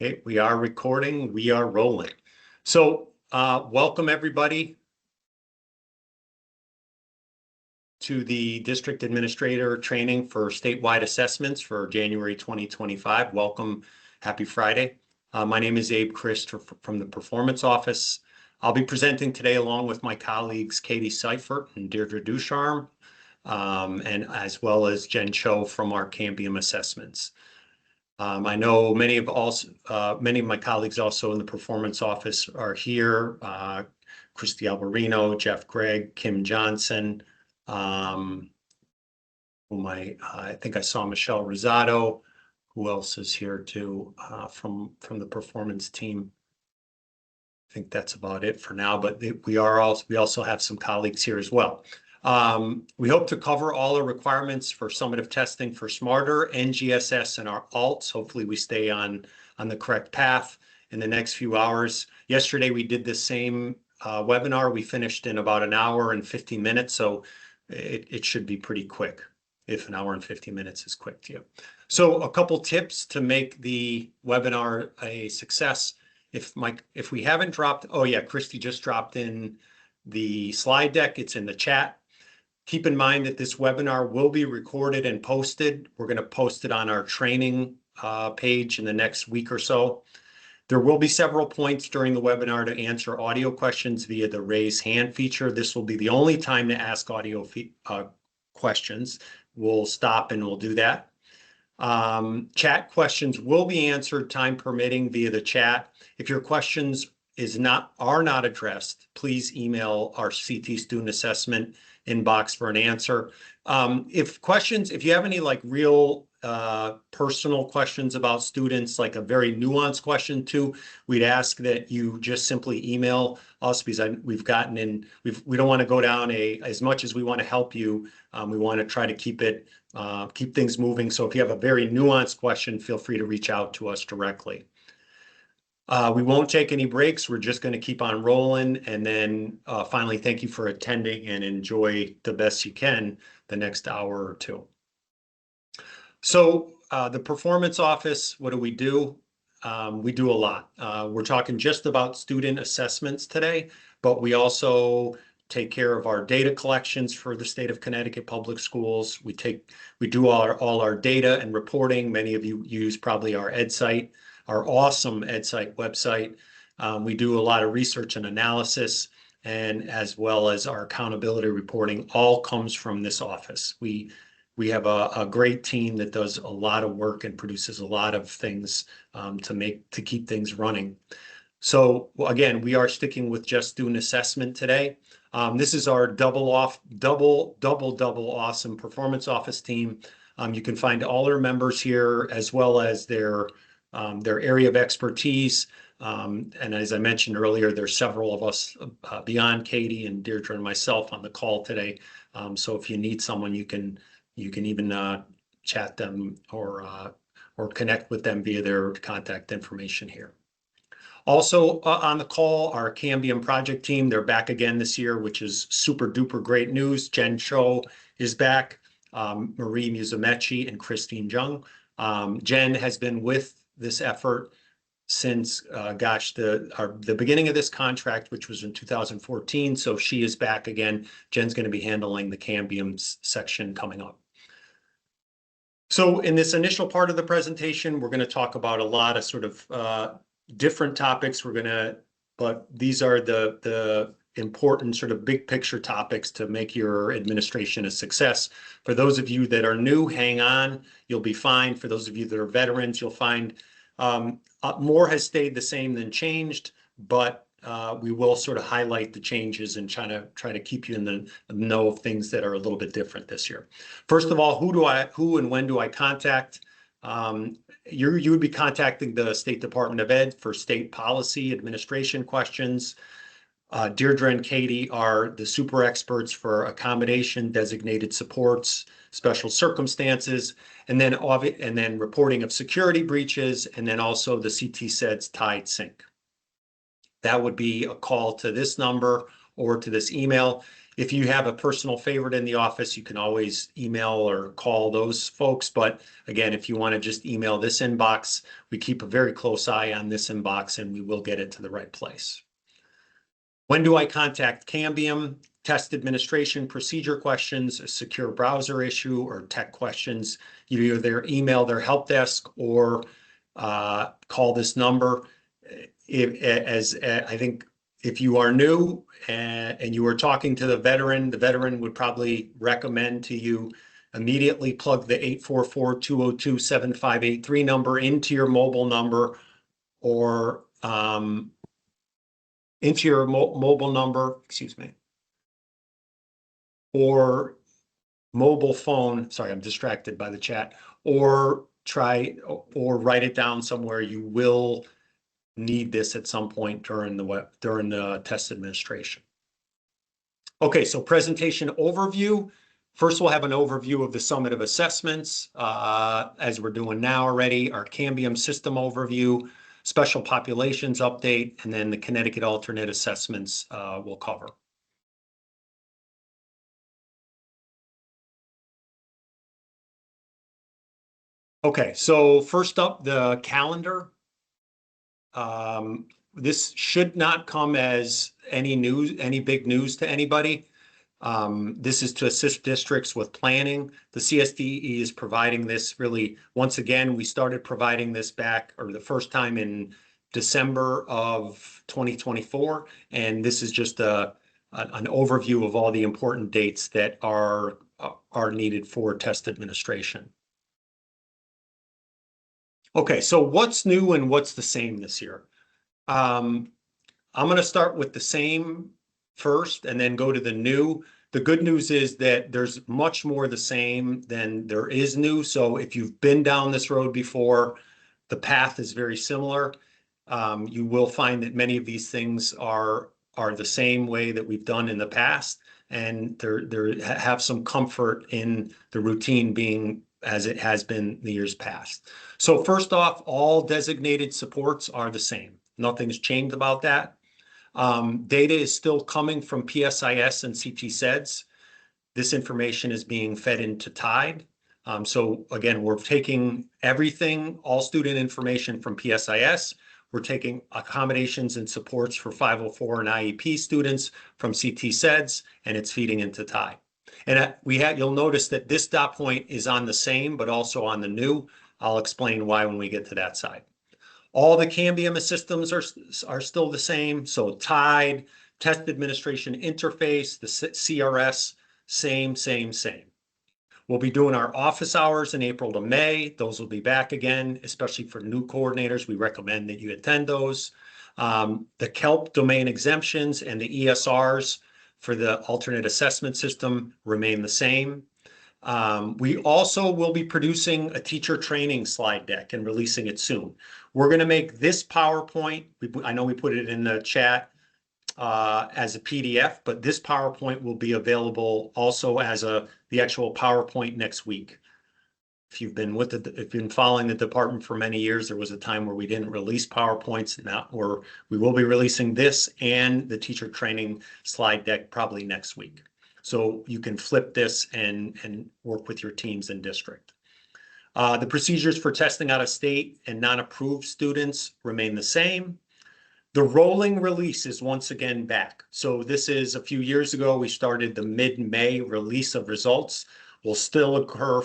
Okay, we are recording, we are rolling. So welcome everybody to the District Administrator Training for Statewide Assessments for January 2025. Welcome, happy Friday. My name is Abe Christ from the Performance Office. I'll be presenting today along with my colleagues Katie Seifert and Deirdre Ducharme, and as well as Jen Cho from our Cambium Assessments. I know many of my colleagues also in the Performance Office are here. Christy Alberino, Jeff Gregg, Kim Johnson. I think I saw Michelle Rosado. Who else is here too from the performance team? I think that's about it for now, but we also have some colleagues here as well. We hope to cover all the requirements for summative testing for Smarter, NGSS, and our ALTs. Hopefully we stay on the correct path in the next few hours. Yesterday we did the same webinar. We finished in about an hour and 50 minutes, so it should be pretty quick if an hour and 50 minutes is quick to you. So a couple tips to make the webinar a success. If we haven't dropped, oh yeah, Christy just dropped in the slide deck. It's in the chat. Keep in mind that this webinar will be recorded and posted. We're going to post it on our training page in the next week or so. There will be several points during the webinar to answer audio questions via the raise hand feature. This will be the only time to ask audio questions. We'll stop and we'll do that. Chat questions will be answered time permitting via the chat. If your questions are not addressed, please email our CT student assessment inbox for an answer. If you have any like real personal questions about students, like a very nuanced question too, we'd ask that you just simply email us, because we don't want to go down as much as we want to help you. We want to try to keep things moving. So if you have a very nuanced question, feel free to reach out to us directly. We won't take any breaks. We're just going to keep on rolling. And then finally, thank you for attending and enjoy the best you can the next hour or two. So the Performance Office, what do? We do a lot. We're talking just about student assessments today, but we also take care of our data collections for the state of Connecticut Public Schools. We do all our data and reporting. Many of you use probably our EdSite, our awesome EdSite website. We do a lot of research and analysis, and as well as our accountability reporting all comes from this office. We have a great team that does a lot of work and produces a lot of things to keep things running. So again, we are sticking with just student assessment today. This is our double awesome Performance Office team. You can find all their members here, as well as their area of expertise. And as I mentioned earlier, there's several of us beyond Katie and Deirdre and myself on the call today. So if you need someone, you can even chat them or connect with them via their contact information here. Also on the call, our Cambium project team, they're back again this year, which is super duper great news. Jen Cho is back, Marie Musumeci and Christine Jung. Jen has been with this effort since, the beginning of this contract, which was in 2014. So she is back again. Jen's going to be handling the Cambium section coming up. So in this initial part of the presentation, we're going to talk about a lot of sort of different topics. But these are the important sort of big picture topics to make your administration a success. For those of you that are new, hang on, you'll be fine. For those of you that are veterans, you'll find more has stayed the same than changed, but we will sort of highlight the changes and try to keep you in the know of things that are a little bit different this year. First of all, who and when do I contact? You would be contacting the State Department of Ed for state policy administration questions. Deirdre and Katie are the super experts for accommodation, designated supports, special circumstances, and then reporting of security breaches, and then also the CTAA's tied sync. That would be a call to this number or to this email. If you have a personal favorite in the office, you can always email or call those folks. But again, if you want to just email this inbox, we keep a very close eye on this inbox and we will get it to the right place. When do I contact Cambium? Test administration procedure questions, a secure browser issue, or tech questions. You either email their help desk or call this number. I think if you are new and you are talking to the veteran would probably recommend to you immediately plug the 844-202-7583 number into your mobile number or into your mobile number, excuse me, or mobile phone. Sorry, I'm distracted by the chat. Or write it down somewhere. You will need this at some point during the test administration. Okay, so presentation overview. First, we'll have an overview of the summative assessments, as we're doing now already, our Cambium system overview, special populations update, and then the Connecticut Alternate Assessments we'll cover. Okay, so first up, the calendar. This should not come as any big news to anybody. This is to assist districts with planning. The CSDE is providing this really, once again, we started providing this back, or the first time in December of 2024. And this is just an overview of all the important dates that are needed for test administration. Okay, so what's new and what's the same this year? I'm going to start with the same first and then go to the new. The good news is that there's much more the same than there is new. So if you've been down this road before, the path is very similar. You will find that many of these things are the same way that we've done in the past, and there have some comfort in the routine being as it has been the years past. So first off, all designated supports are the same. Nothing's changed about that. Data is still coming from PSIS and CTAS. This information is being fed into TIDE. So again, we're taking everything, all student information from PSIS. We're taking accommodations and supports for 504 and IEP students from CTAS, and it's feeding into TIDE. And you'll notice that this dot point is on the same, but also on the new. I'll explain why when we get to that side. All the Cambium systems are still the same. So TIDE, Test Administration Interface, the CRS, same. We'll be doing our office hours in April to May. Those will be back again, especially for new coordinators. We recommend that you attend those. The KELP domain exemptions and the ESRs for the alternate assessment system remain the same. We also will be producing a teacher training slide deck and releasing it soon. We're going to make this PowerPoint, I know we put it in the chat as a PDF, but this PowerPoint will be available also as the actual PowerPoint next week. If you've been following the department for many years, there was a time where we didn't release PowerPoints. Now we will be releasing this and the teacher training slide deck probably next week. So you can flip this and work with your teams in district. The procedures for testing out of state and non-approved students remain the same. The rolling release is once again back. So this is a few years ago, we started the mid-May release of results. Will still occur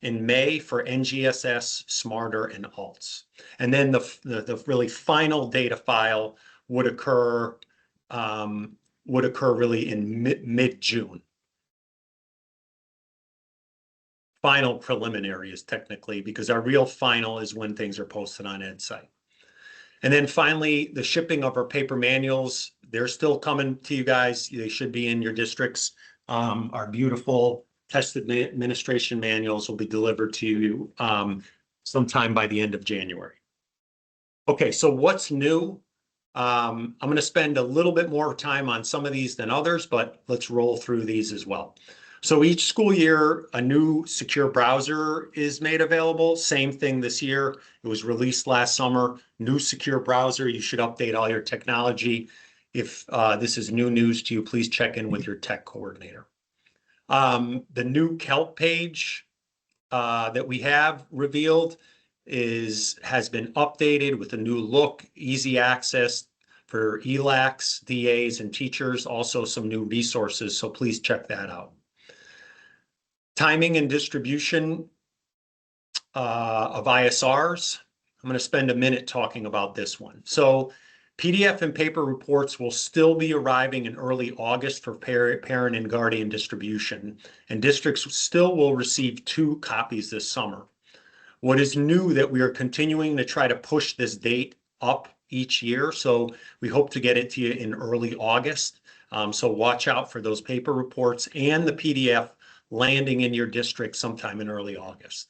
in May for NGSS, Smarter, and ALTS. And then the really final data file would occur really in mid-June. Final preliminary is technically, because our real final is when things are posted on EdSite. And then finally, the shipping of our paper manuals, they're still coming to you guys. They should be in your districts. Our beautiful test administration manuals will be delivered to you sometime by the end of January. Okay, so what's new? I'm going to spend a little bit more time on some of these than others, but let's roll through these as well. So each school year, a new secure browser is made available. Same thing this year. It was released last summer. New secure browser. You should update all your technology. If this is new news to you, please check in with your tech coordinator. The new CALP page that we have revealed has been updated with a new look, easy access for ELACs, DAs, and teachers, also some new resources, so please check that out. Timing and distribution of ISRs. I'm going to spend a minute talking about this one. So PDF and paper reports will still be arriving in early August for parent and guardian distribution, and districts still will receive 2 copies this summer. What is new that we are continuing to try to push this date up each year, so we hope to get it to you in early August. So watch out for those paper reports and the PDF landing in your district sometime in early August.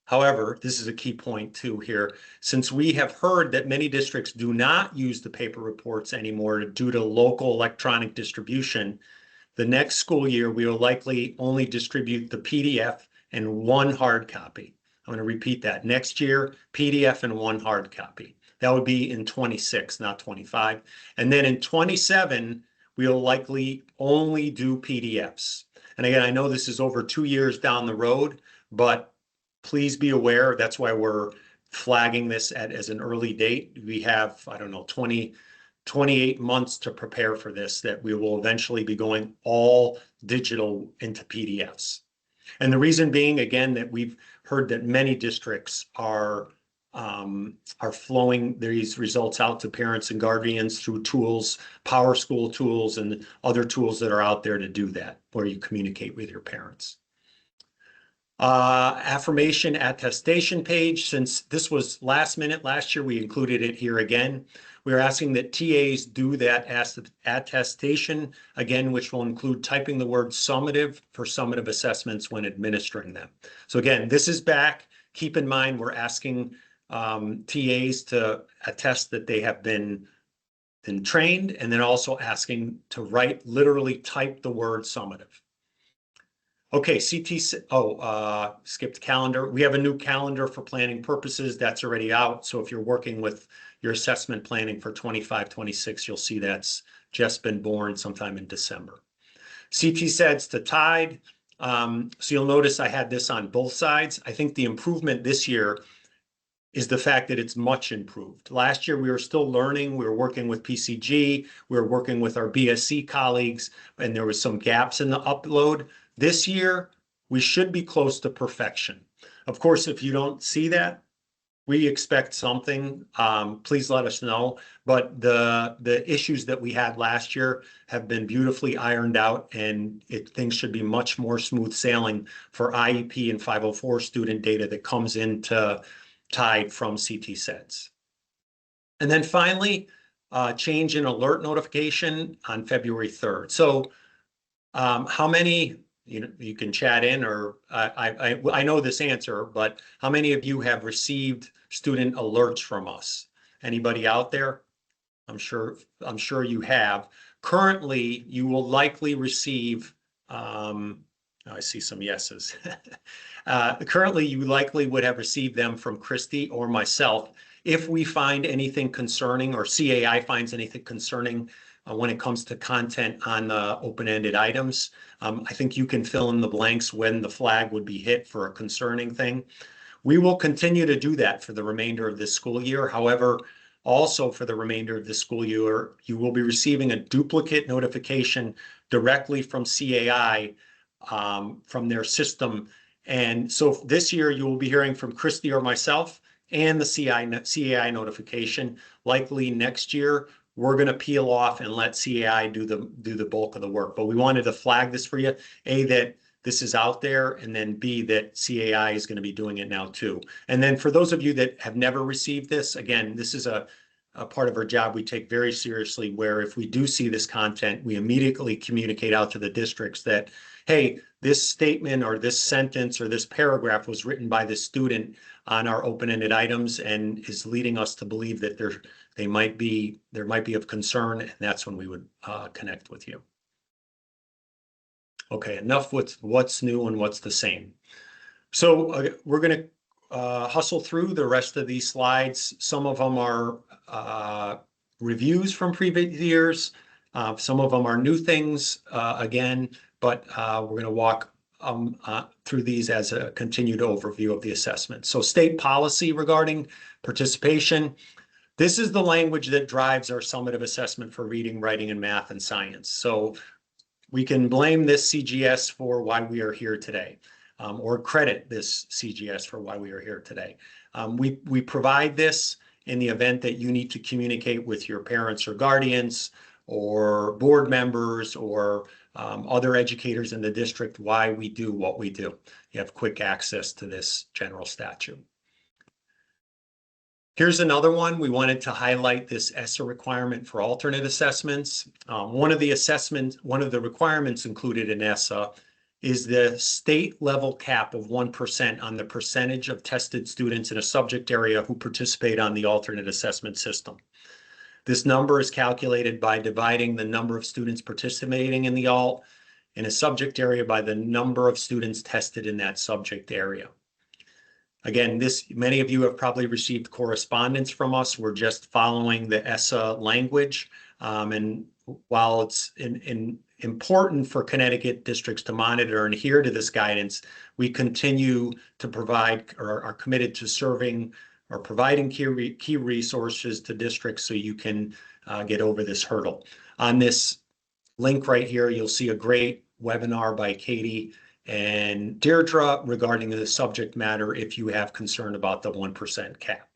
However, this is a key point too here. Since we have heard that many districts do not use the paper reports anymore due to local electronic distribution, the next school year we will likely only distribute the PDF and 1 hard copy. I'm going to repeat that. Next year, PDF and 1 hard copy. That would be in 26, not 25. And then in 27, we'll likely only do PDFs. And again, I know this is over 2 years down the road, but please be aware, that's why we're flagging this as an early date. We have, I don't know, 28 months to prepare for this, that we will eventually be going all digital into PDFs. And the reason being, again, that we've heard that many districts are flowing these results out to parents and guardians through tools, Power School tools, and other tools that are out there to do that, where you communicate with your parents. Affirmation attestation page. Since this was last minute last year, we included it here again. We're asking that TAs do that attestation again, which will include typing the word summative for summative assessments when administering them. So again, this is back. Keep in mind, we're asking TAs to attest that they have been trained, and then also asking to literally type the word summative. Okay, skipped calendar. We have a new calendar for planning purposes. That's already out. So if you're working with your assessment planning for 25-26, you'll see that's just been born sometime in December. CTAS to TIDE. So you'll notice I had this on both sides. I think the improvement this year is the fact that it's much improved. Last year, we were still learning. We were working with PCG. We were working with our BSC colleagues, and there was some gaps in the upload. This year, we should be close to perfection. Of course, if you don't see that, we expect something. Please let us know. But the issues that we had last year have been beautifully ironed out, and things should be much more smooth sailing for IEP and 504 student data that comes into TIDE from CTAS. And then finally, change in alert notification on February 3rd. So how many, you can chat in, or I know this answer, but how many of you have received student alerts from us? Anybody out there? I'm sure you have. Currently, you will likely receive, I see some yeses. Currently, you likely would have received them from Christy or myself. If we find anything concerning, or CAI finds anything concerning when it comes to content on the open-ended items, I think you can fill in the blanks when the flag would be hit for a concerning thing. We will continue to do that for the remainder of this school year. However, also for the remainder of the school year, you will be receiving a duplicate notification directly from CAI from their system. And so this year you will be hearing from Christy or myself and the CAI notification. Likely next year, we're going to peel off and let CAI do the bulk of the work. But we wanted to flag this for you, A, that this is out there, and then B, that CAI is going to be doing it now too. And then for those of you that have never received this, again, this is a part of our job we take very seriously, where if we do see this content, we immediately communicate out to the districts that, hey, this statement or this sentence or this paragraph was written by this student on our open-ended items and is leading us to believe that there might be of concern, and that's when we would connect with you. Okay, enough with what's new and what's the same. So we're going to hustle through the rest of these slides. Some of them are reviews from previous years. Some of them are new things, again, but we're going to walk through these as a continued overview of the assessment. So state policy regarding participation. This is the language that drives our summative assessment for reading, writing, and math and science. So we can blame this CGS for why we are here today, or credit this CGS for why we are here today. We provide this in the event that you need to communicate with your parents or guardians or board members or other educators in the district why we do what we do. You have quick access to this general statute. Here's another one. We wanted to highlight this ESSA requirement for alternate assessments. One of the requirements included in ESSA is the state level cap of 1% on the percentage of tested students in a subject area who participate on the alternate assessment system. This number is calculated by dividing the number of students participating in the alt in a subject area by the number of students tested in that subject area. Again, many of you have probably received correspondence from us. We're just following the ESSA language. And while it's important for Connecticut districts to monitor and adhere to this guidance, we continue to provide or are committed to serving or providing key resources to districts so you can get over this hurdle. On this link right here, you'll see a great webinar by Katie and Deirdre regarding the subject matter if you have concern about the 1% cap.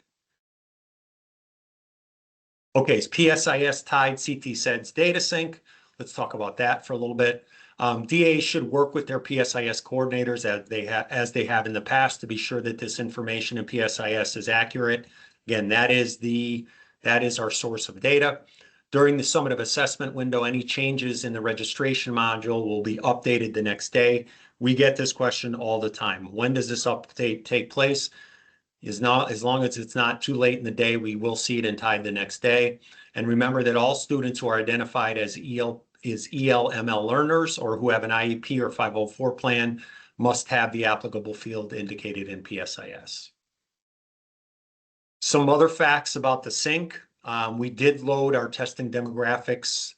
Okay, it's PSIS tied CTSEDS data sync. Let's talk about that for a little bit. DAs should work with their PSIS coordinators as they have in the past to be sure that this information in PSIS is accurate. Again, that is our source of data. During the summative assessment window, any changes in the registration module will be updated the next day. We get this question all the time. When does this update take place? As long as it's not too late in the day, we will see it in time the next day. And remember that all students who are identified as ELML learners or who have an IEP or 504 plan must have the applicable field indicated in PSIS. Some other facts about the sync. We did load our testing demographics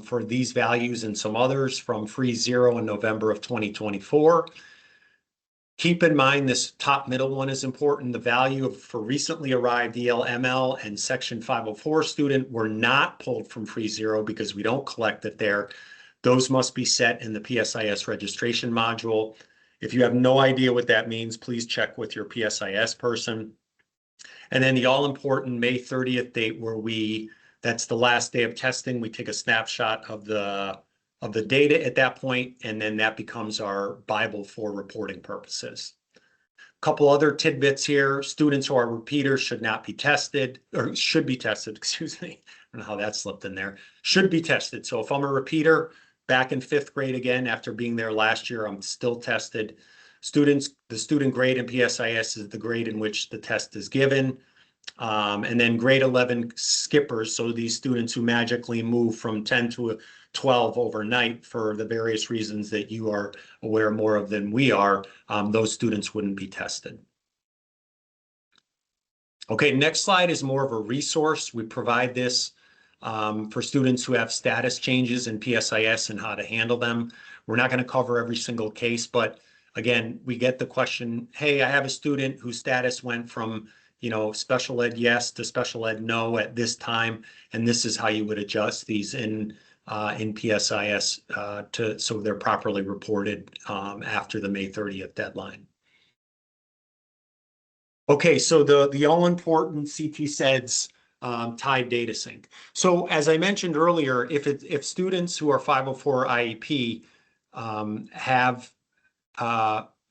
for these values and some others from Freeze 0 in November of 2024. Keep in mind this top middle one is important. The value for recently arrived ELML and Section 504 student were not pulled from Freeze 0 because we don't collect it there. Those must be set in the PSIS registration module. If you have no idea what that means, please check with your PSIS person. And then the all-important May 30th date where that's the last day of testing. We take a snapshot of the data at that point, and then that becomes our Bible for reporting purposes. A couple other tidbits here. Students who are repeaters should not be tested, or should be tested, excuse me. I don't know how that slipped in there. Should be tested. So if I'm a repeater back in 5th grade again, after being there last year, I'm still tested. The student grade in PSIS is the grade in which the test is given. And then grade 11 skippers, so these students who magically move from 10 to 12 overnight for the various reasons that you are aware more of than we are, those students wouldn't be tested. Okay, next slide is more of a resource. We provide this for students who have status changes in PSIS and how to handle them. We're not going to cover every single case, but again, we get the question, hey, I have a student whose status went from special ed yes to special ed no at this time, and this is how you would adjust these in PSIS so they're properly reported after the May 30th deadline. Okay, so the all-important CTSEDS tied data sync. So as I mentioned earlier, if students who are 504 IEP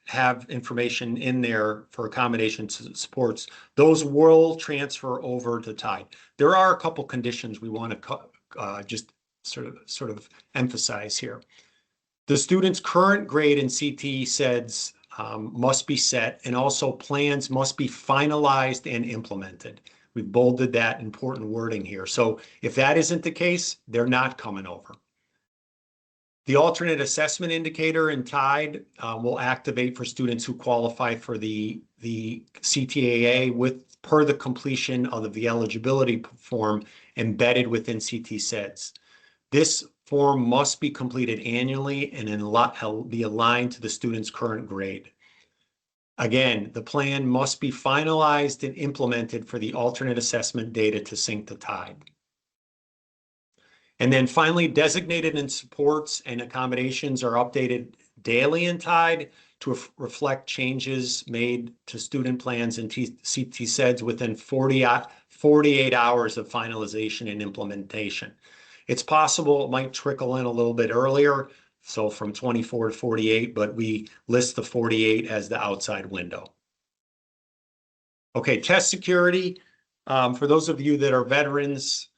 have information in there for accommodation supports, those will transfer over to TIDE. There are a couple conditions we want to just sort of emphasize here. The student's current grade in CTSEDS must be set, and also plans must be finalized and implemented. We've bolded that important wording here. So if that isn't the case, they're not coming over. The alternate assessment indicator in TIDE will activate for students who qualify for the CTAA per the completion of the eligibility form embedded within CTSEDS. This form must be completed annually and be aligned to the student's current grade. Again, the plan must be finalized and implemented for the alternate assessment data to sync to TIDE. And then finally, designated and supports and accommodations are updated daily in TIDE to reflect changes made to student plans and CTSEDS within 48 hours of finalization and implementation. It's possible it might trickle in a little bit earlier, so from 24 to 48, but we list the 48 as the outside window. Okay, test security. For those of you that are veterans,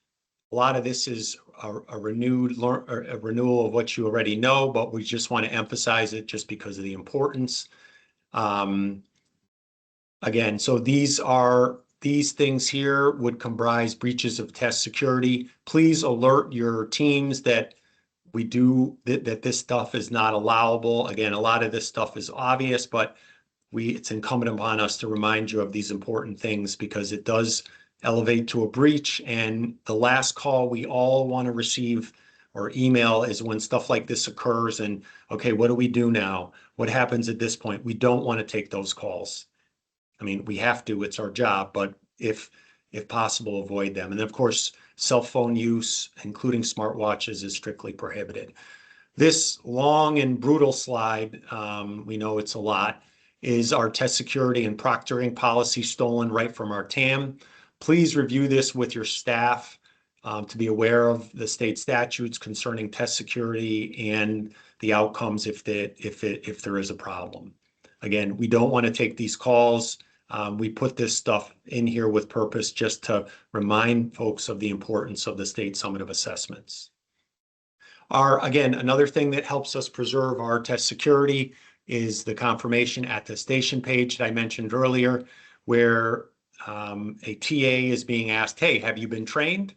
a lot of this is a renewal of what you already know, but we just want to emphasize it just because of the importance. Again, so these things here would comprise breaches of test security. Please alert your teams that that this stuff is not allowable. Again, a lot of this stuff is obvious, but it's incumbent upon us to remind you of these important things because it does elevate to a breach. And the last call we all want to receive or email is when stuff like this occurs and, okay, what do we do now? What happens at this point? We don't want to take those calls. I mean, we have to, it's our job, but if possible, avoid them. And of course, cell phone use, including smartwatches, is strictly prohibited. This long and brutal slide, we know it's a lot, is our test security and proctoring policy stolen right from our TAM. Please review this with your staff to be aware of the state statutes concerning test security and the outcomes if there is a problem. Again, we don't want to take these calls. We put this stuff in here with purpose just to remind folks of the importance of the state summative assessments. Again, another thing that helps us preserve our test security is the confirmation attestation page that I mentioned earlier, where a TA is being asked, hey, have you been trained?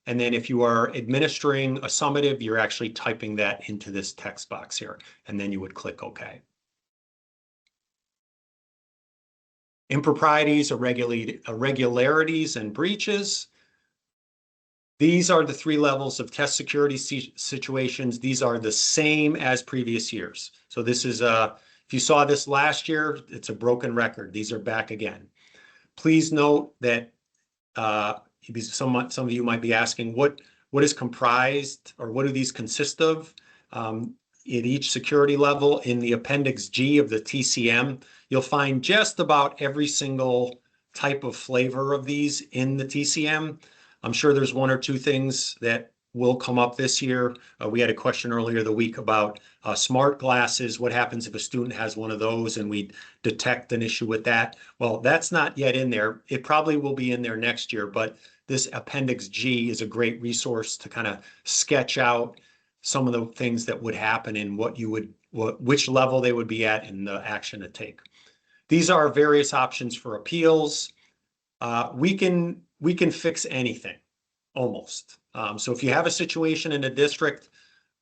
And then if you are administering a summative, you're actually typing that into this text box here, and then you would click OK. Improprieties, irregularities, and breaches. These are the 3 levels of test security situations. These are the same as previous years. So this is, if you saw this last year, it's a broken record. These are back again. Please note that some of you might be asking, what is comprised or what do these consist of? At each security level in the Appendix G of the TCM, you'll find just about every single type of flavor of these in the TCM. I'm sure there's 1 or 2 things that will come up this year. We had a question earlier the week about smart glasses. What happens if a student has one of those and we detect an issue with that? Well, that's not yet in there. It probably will be in there next year, but this Appendix G is a great resource to kind of sketch out some of the things that would happen and which level they would be at and the action to take. These are various options for appeals. We can fix anything, almost. So if you have a situation in a district,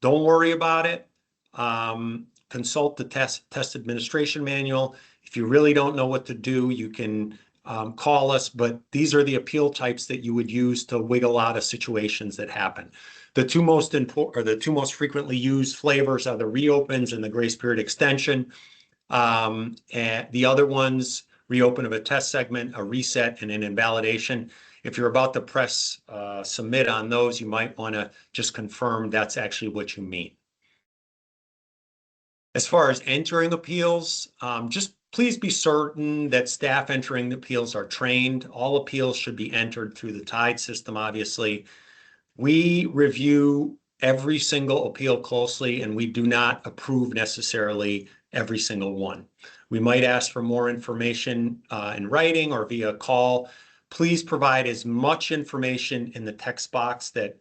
don't worry about it. Consult the test administration manual. If you really don't know what to do, you can call us, but these are the appeal types that you would use to wiggle out of situations that happen. The 2 most important or the 2 most frequently used flavors are the reopens and the grace period extension. And the other ones, reopen of a test segment, a reset, and an invalidation. If you're about to press submit on those, you might want to just confirm that's actually what you mean. As far as entering appeals, just please be certain that staff entering the appeals are trained. All appeals should be entered through the TIDE system, obviously. We review every single appeal closely, and we do not approve necessarily every single one. We might ask for more information in writing or via call. Please provide as much information in the text box that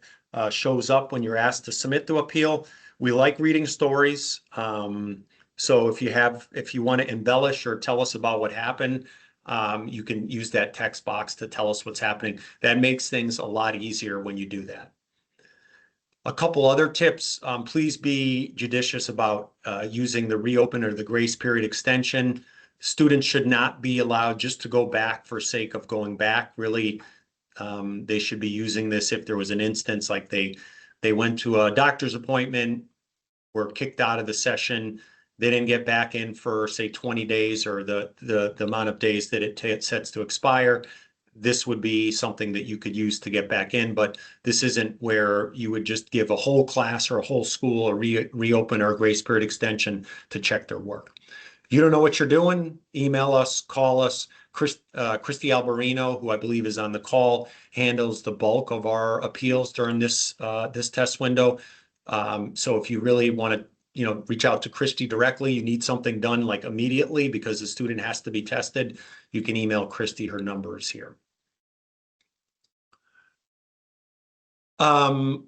shows up when you're asked to submit the appeal. We like reading stories. So if you want to embellish or tell us about what happened, you can use that text box to tell us what's happening. That makes things a lot easier when you do that. A couple other tips, please be judicious about using the reopen or the grace period extension. Students should not be allowed just to go back for sake of going back. Really, They should be using this if there was an instance like they went to a doctor's appointment, were kicked out of the session, they didn't get back in for say 20 days or the amount of days that it sets to expire. This would be something that you could use to get back in, but this isn't where you would just give a whole class or a whole school a reopen or a grace period extension to check their work. If you don't know what you're doing, email us, call us. Christy Alberino, who I believe is on the call, handles the bulk of our appeals during this test window. So if you really want to, reach out to Christy directly, you need something done like immediately because the student has to be tested, you can email Christy. Her number is here.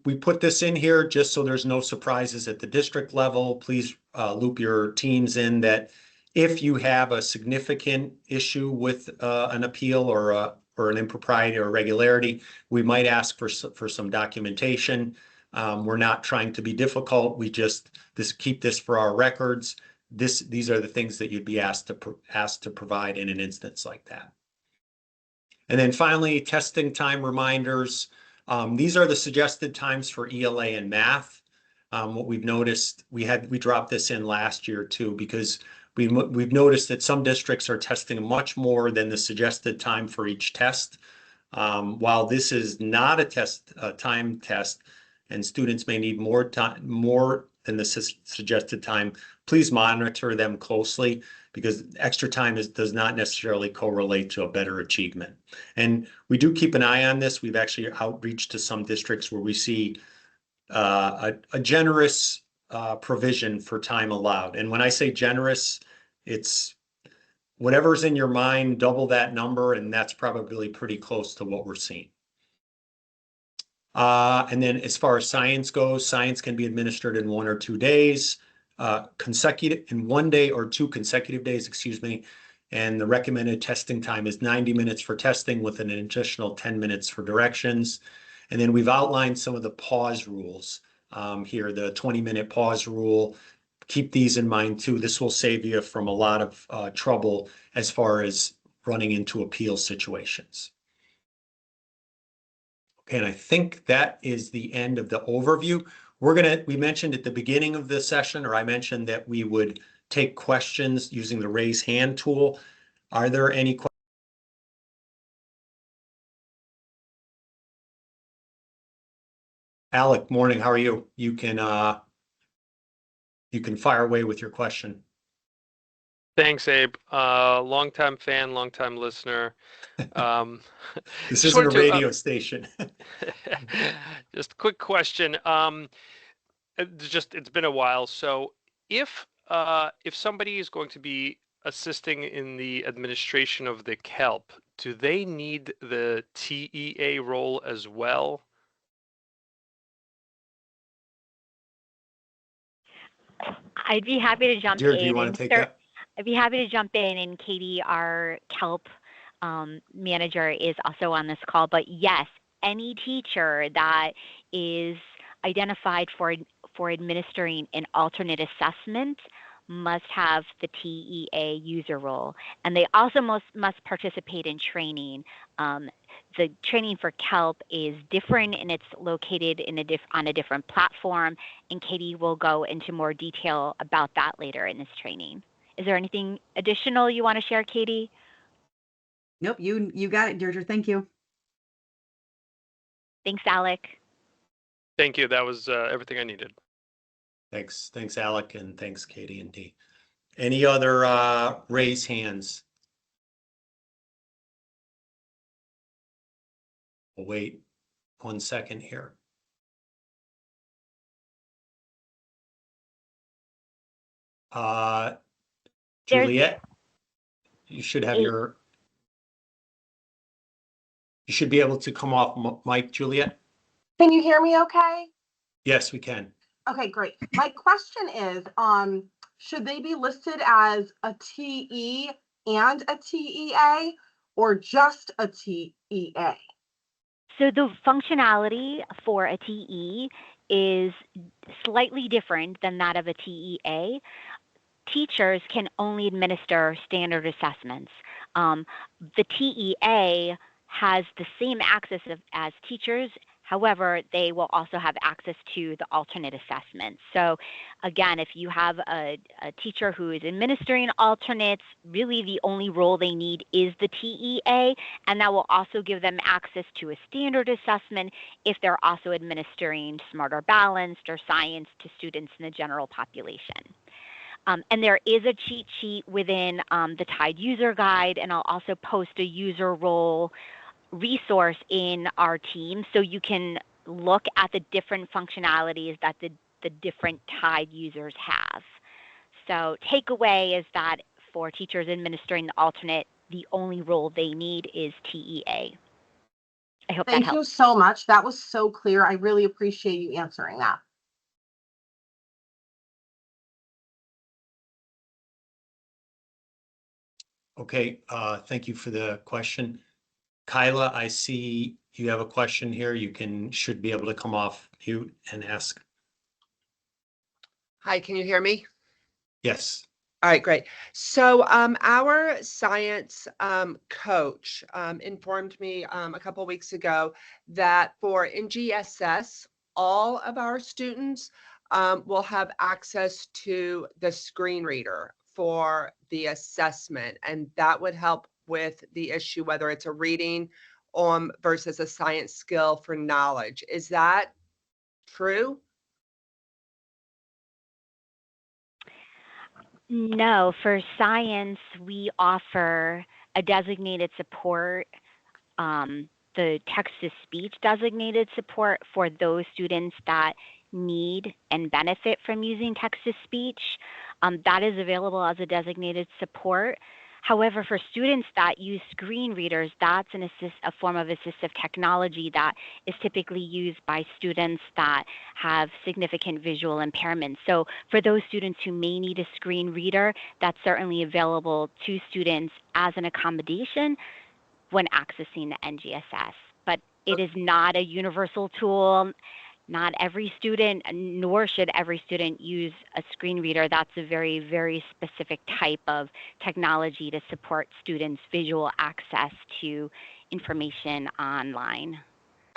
We put this in here just so there's no surprises at the district level. Please loop your teams in that if you have a significant issue with an appeal or an impropriety or irregularity, we might ask for some documentation. We're not trying to be difficult. We just keep this for our records. These are the things that you'd be asked to provide in an instance like that. And then finally, testing time reminders. These are the suggested times for ELA and math. What we've noticed, we dropped this in last year too, because we've noticed that some districts are testing much more than the suggested time for each test. While this is not a time test, and students may need more than the suggested time, please monitor them closely because extra time does not necessarily correlate to a better achievement. And we do keep an eye on this. We've actually outreached to some districts where we see a generous provision for time allowed. And when I say generous, it's whatever's in your mind, double that number, and that's probably pretty close to what we're seeing. And then as far as science goes, science can be administered in 1 or 2 days, in 1 day or 2 consecutive days, excuse me. And the recommended testing time is 90 minutes for testing with an additional 10 minutes for directions. And then we've outlined some of the pause rules here, the 20-minute pause rule. Keep these in mind too. This will save you from a lot of trouble as far as running into appeal situations. Okay, and I think that is the end of the overview. We mentioned at the beginning of this session, or I mentioned that we would take questions using the raise hand tool. Are there any questions? Alec, morning, how are you? You can fire away with your question. Thanks, Abe. Longtime fan, longtime listener. This isn't a radio station. Just a quick question. It's been a while. So if somebody is going to be assisting in the administration of the CALP, do they need the TEA role as well? I'd be happy to jump Dear, in. do you want to take that? I'd be happy to jump in, and Katie, our CALP manager, is also on this call. But yes, any teacher that is identified for administering an alternate assessment must have the TEA user role, and they also must participate in training. The training for CALP is different, and it's located on a different platform, and Katie will go into more detail about that later in this training. Is there anything additional you want to share, Katie? Nope, you got it, Deirdre. Thank you. Thanks, Alec. Thank you. That was everything I needed. Thanks, Alec, and thanks, Katie and Dee. Any other raise hands? We'll wait 1 second here. Juliet, you should have you should be able to come off mic, Juliet. Can you hear me okay? Yes, we can. Okay, great. My question is, should they be listed as a TE and a TEA or just a TEA? So the functionality for a TE is slightly different than that of a TEA. Teachers can only administer standard assessments. The TEA has the same access as teachers. However, they will also have access to the alternate assessments. So again, if you have a teacher who is administering alternates, really the only role they need is the TEA, and that will also give them access to a standard assessment if they're also administering Smarter Balanced or Science to students in the general population. And there is a cheat sheet within the TIDE user guide, and I'll also post a user role resource in our team so you can look at the different functionalities that the different TIDE users have. So takeaway is that for teachers administering the alternate, the only role they need is TEA. I hope that helps. Thank you so much. That was so clear. I really appreciate you answering that. Okay, thank you for the question. Kyla, I see you have a question here. You should be able to come off mute and ask. Hi, can you hear me? Yes. All right, great. So our science coach informed me a couple weeks ago that for NGSS, all of our students will have access to the screen reader for the assessment, and that would help with the issue whether it's a reading versus a science skill for knowledge. Is that true? No, for science, we offer a designated support, the text-to-speech designated support for those students that need and benefit from using text-to-speech. That is available as a designated support. However, for students that use screen readers, that's a form of assistive technology that is typically used by students that have significant visual impairments. So for those students who may need a screen reader, that's certainly available to students as an accommodation when accessing the NGSS. But it is not a universal tool. Not every student, nor should every student use a screen reader. That's a very, very specific type of technology to support students' visual access to information online.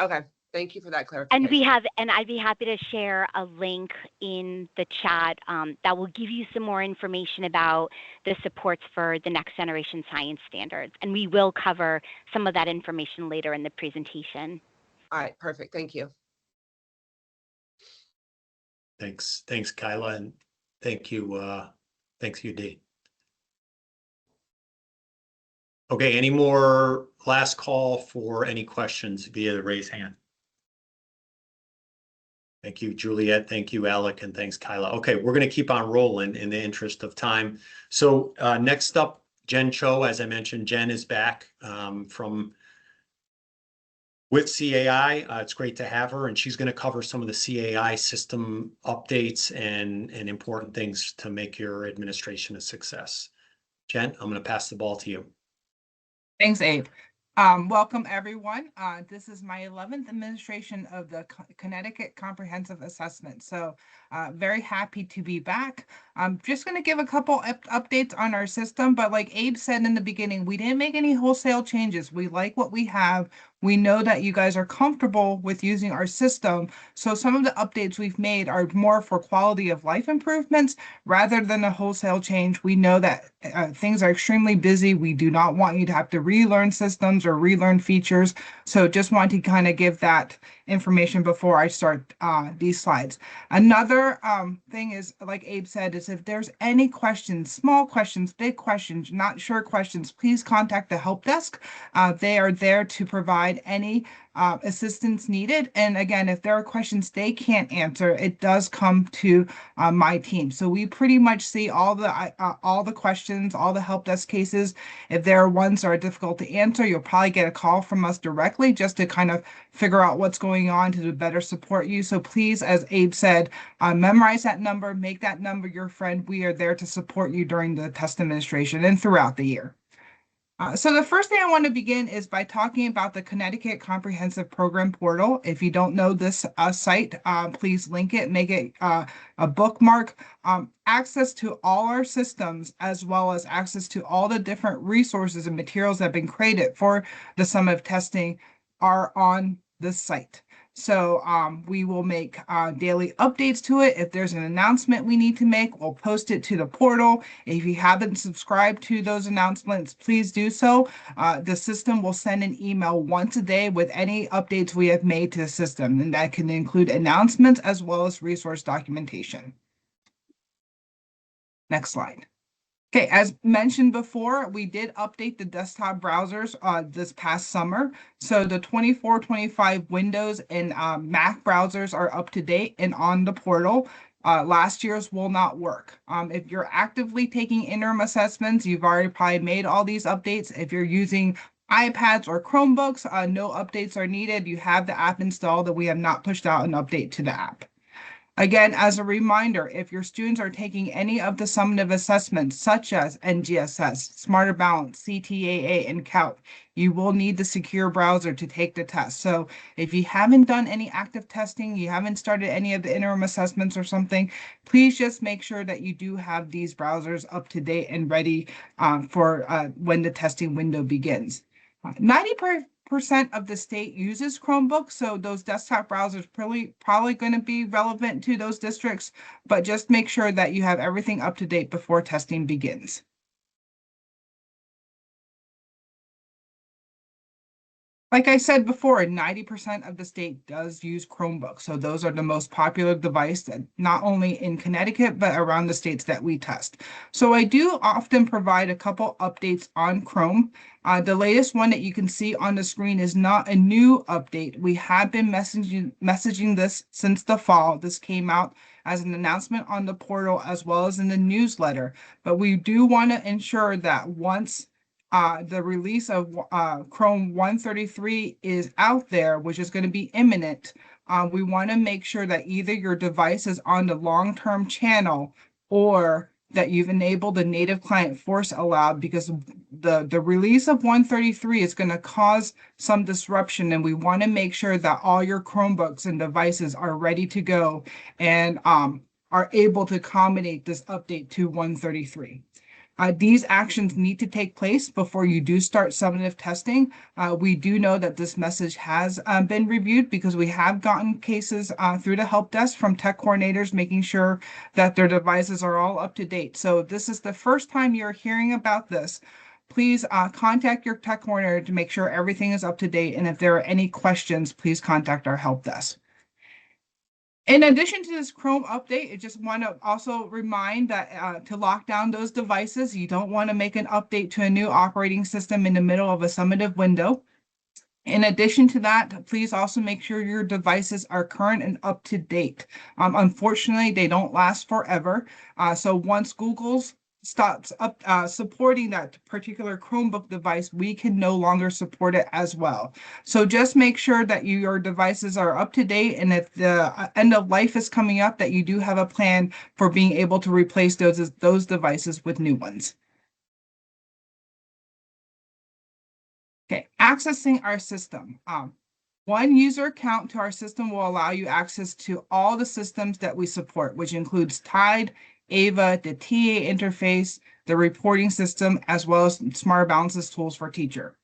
Okay, thank you for that clarification. And I'd be happy to share a link in the chat that will give you some more information about the supports for the next generation science standards. And we will cover some of that information later in the presentation. All right, perfect. Thank you. Thanks, Kyla, and thanks you, Dee. Okay, any more last call for any questions via the raise hand? Thank you, Juliet. Thank you, Alec, and thanks, Kyla. Okay, we're going to keep on rolling in the interest of time. So next up, Jen Cho. As I mentioned, Jen is back with CAI. It's great to have her, and she's going to cover some of the CAI system updates and important things to make your administration a success. Jen, I'm going to pass the ball to you. Thanks, Abe. Welcome, everyone. This is my 11th administration of the Connecticut Comprehensive Assessment. So very happy to be back. I'm just going to give a couple updates on our system, but like Abe said in the beginning, we didn't make any wholesale changes. We like what we have. We know that you guys are comfortable with using our system. So some of the updates we've made are more for quality of life improvements rather than a wholesale change. We know that things are extremely busy. We do not want you to have to relearn systems or relearn features. So just want to kind of give that information before I start these slides. Another thing is, like Abe said, is if there's any questions, small questions, big questions, not sure questions, please contact the help desk. They are there to provide any assistance needed. And again, if there are questions they can't answer, it does come to my team. So we pretty much see all the questions, all the help desk cases. If there are ones that are difficult to answer, you'll probably get a call from us directly just to kind of figure out what's going on to better support you. So please, as Abe said, memorize that number, make that number your friend. We are there to support you during the test administration and throughout the year. So the first thing I want to begin is by talking about the Connecticut Comprehensive Program Portal. If you don't know this site, please link it, make it a bookmark. Access to all our systems, as well as access to all the different resources and materials that have been created for the summative testing, are on this site. So we will make daily updates to it. If there's an announcement we need to make, we'll post it to the portal. If you haven't subscribed to those announcements, please do so. The system will send an email once a day with any updates we have made to the system, and that can include announcements as well as resource documentation. Next slide. Okay, as mentioned before, we did update the desktop browsers this past summer. So the 24-25 Windows and Mac browsers are up to date and on the portal. Last year's will not work. If you're actively taking interim assessments, you've already probably made all these updates. If you're using iPads or Chromebooks, no updates are needed. You have the app installed, and we have not pushed out an update to the app. Again, as a reminder, if your students are taking any of the summative assessments, such as NGSS, Smarter Balance, CTAA, and CALP, you will need the secure browser to take the test. So if you haven't done any active testing, you haven't started any of the interim assessments or something, please just make sure that you do have these browsers up to date and ready for when the testing window begins. 90% of the state uses Chromebooks, so those desktop browsers probably going to be relevant to those districts, but just make sure that you have everything up to date before testing begins. Like I said before, 90% of the state does use Chromebooks. So those are the most popular device that not only in Connecticut, but around the states that we test. So I do often provide a couple updates on Chrome. The latest one that you can see on the screen is not a new update. We have been messaging this since the fall. This came out as an announcement on the portal as well as in the newsletter. But we do want to ensure that once the release of Chrome 133 is out there, which is going to be imminent, we want to make sure that either your device is on the long-term channel or that you've enabled the native client force allowed, because the release of 133 is going to cause some disruption, and we want to make sure that all your Chromebooks and devices are ready to go and are able to accommodate this update to 133. These actions need to take place before you do start summative testing. We do know that this message has been reviewed, because we have gotten cases through the help desk from tech coordinators making sure that their devices are all up to date. So if this is the first time you're hearing about this, please contact your tech coordinator to make sure everything is up to date. And if there are any questions, please contact our help desk. In addition to this Chrome update, I just want to also remind that to lock down those devices, you don't want to make an update to a new operating system in the middle of a summative window. In addition to that, please also make sure your devices are current and up to date. Unfortunately, they don't last forever. So once Google's stops supporting that particular Chromebook device, we can no longer support it as well. So just make sure that your devices are up to date, and if the end of life is coming up, that you do have a plan for being able to replace those devices with new ones. Okay, accessing our system. One user account to our system will allow you access to all the systems that we support, which includes TIDE, AVA, the TA interface, the reporting system, as well as Smarter Balances tools for teacher.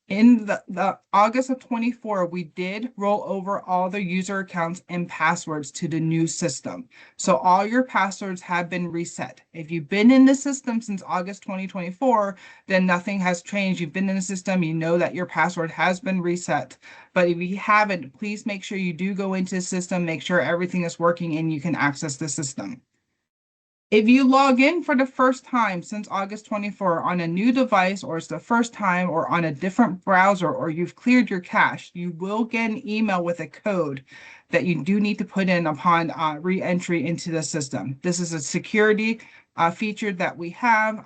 In the August of 24, we did roll over all the user accounts and passwords to the new system. So all your passwords have been reset. If you've been in the system since August 2024, then nothing has changed. You've been in the system, you know that your password has been reset. But if you haven't, please make sure you do go into the system, make sure everything is working and you can access the system. If you log in for the first time since August 24 on a new device, or it's the first time, or on a different browser, or you've cleared your cache, you will get an email with a code that you do need to put in upon re-entry into the system. This is a security feature that we have.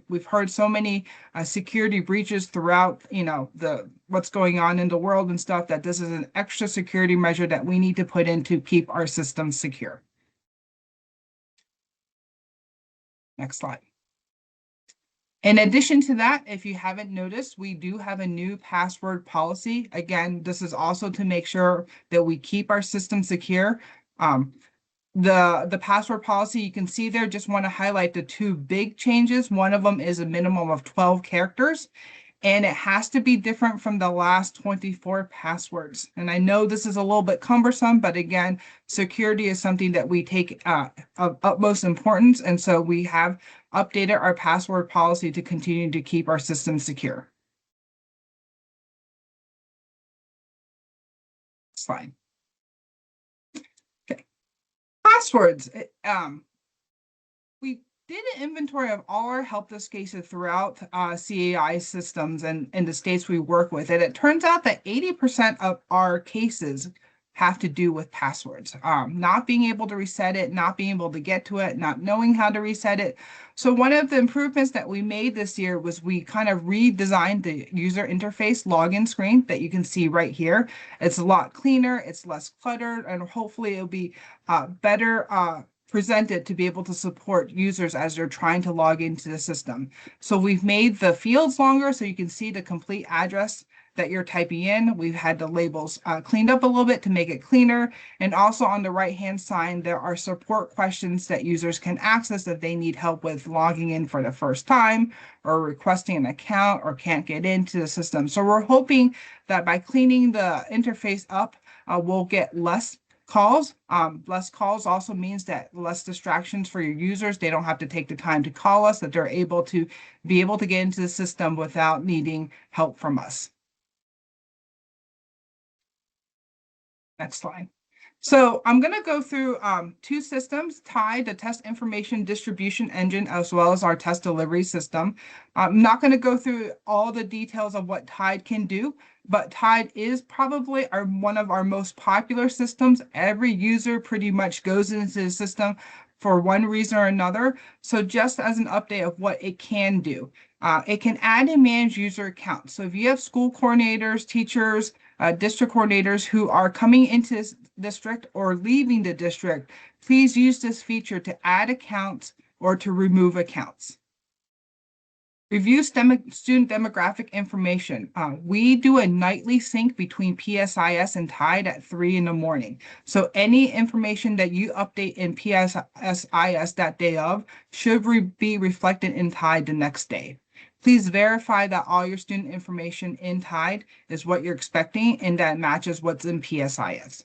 We've heard so many security breaches throughout, what's going on in the world and stuff, that this is an extra security measure that we need to put in to keep our systems secure. Next slide. In addition to that, if you haven't noticed, we do have a new password policy. Again, this is also to make sure that we keep our system secure. The password policy you can see there, just want to highlight the two big changes. One of them is a minimum of 12 characters, and it has to be different from the last 24 passwords. And I know this is a little bit cumbersome, but again, security is something that we take of utmost importance. And so we have updated our password policy to continue to keep our system secure. Slide. Okay. Passwords. We did an inventory of all our help desk cases throughout CAI systems and the states we work with. And it turns out that 80% of our cases have to do with passwords, not being able to reset it, not being able to get to it, not knowing how to reset it. So one of the improvements that we made this year was we kind of redesigned the user interface login screen that you can see right here. It's a lot cleaner, it's less cluttered, and hopefully it'll be better presented to be able to support users as they're trying to log into the system. So we've made the fields longer so you can see the complete address that you're typing in. We've had the labels cleaned up a little bit to make it cleaner. And also on the right-hand side, there are support questions that users can access if they need help with logging in for the first time or requesting an account or can't get into the system. So we're hoping that by cleaning the interface up, we'll get less calls. Less calls also means that less distractions for your users. They don't have to take the time to call us, that they're able to get into the system without needing help from us. Next slide. So I'm going to go through two systems, TIDE, the Test Information Distribution Engine, as well as our test delivery system. I'm not going to go through all the details of what TIDE can do, but TIDE is probably one of our most popular systems. Every user pretty much goes into the system for one reason or another. So just as an update of what it can do, it can add and manage user accounts. So if you have school coordinators, teachers, district coordinators who are coming into this district or leaving the district, please use this feature to add accounts or to remove accounts. Review student demographic information. We do a nightly sync between PSIS and TIDE at 3 in the morning. So any information that you update in PSIS that day of should be reflected in TIDE the next day. Please verify that all your student information in TIDE is what you're expecting and that matches what's in PSIS.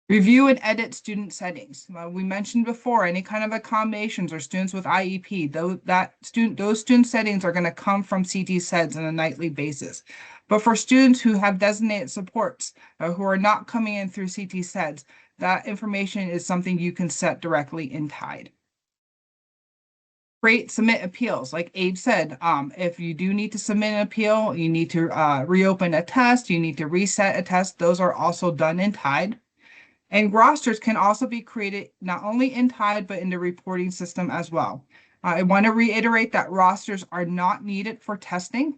Review and edit student settings. We mentioned before, any kind of accommodations or students with IEP, those student settings are going to come from CTSEDS on a nightly basis. But for students who have designated supports, who are not coming in through CTSEDS, that information is something you can set directly in TIDE. Submit appeals. Like Abe said, if you do need to submit an appeal, you need to reopen a test, you need to reset a test. Those are also done in TIDE. And rosters can also be created not only in TIDE, but in the reporting system as well. I want to reiterate that rosters are not needed for testing.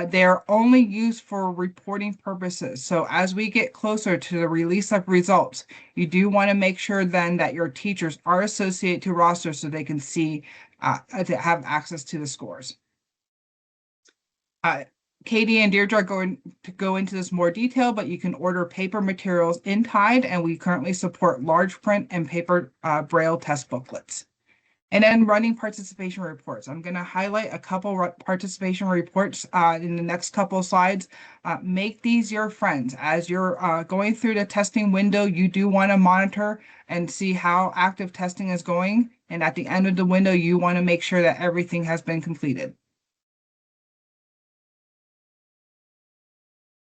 They are only used for reporting purposes. So as we get closer to the release of results, you do want to make sure then that your teachers are associated to rosters so they can see, to have access to the scores. Katie and Deirdre are going to go into this more detail, but you can order paper materials in TIDE, and we currently support large print and paper Braille test booklets. And then running participation reports. I'm going to highlight a couple participation reports in the next couple of slides. Make these your friends. As you're going through the testing window, you do want to monitor and see how active testing is going. And at the end of the window, you want to make sure that everything has been completed.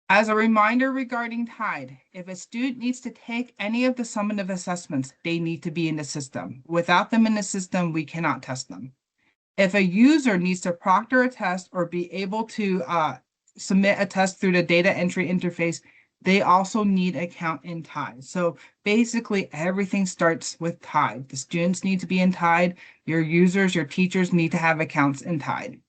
As a reminder regarding TIDE, if a student needs to take any of the summative assessments, they need to be in the system. Without them in the system, we cannot test them. If a user needs to proctor a test or be able to submit a test through the data entry interface, they also need an account in TIDE. So basically everything starts with TIDE. The students need to be in TIDE. Your users, your teachers need to have accounts in TIDE.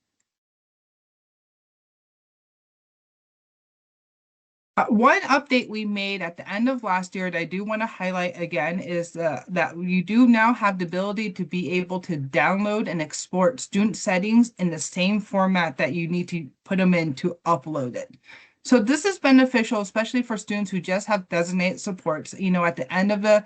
One update we made at the end of last year that I do want to highlight again is that you do now have the ability to be able to download and export student settings in the same format that you need to put them in to upload it. So this is beneficial, especially for students who just have designated supports. You know, at the end of the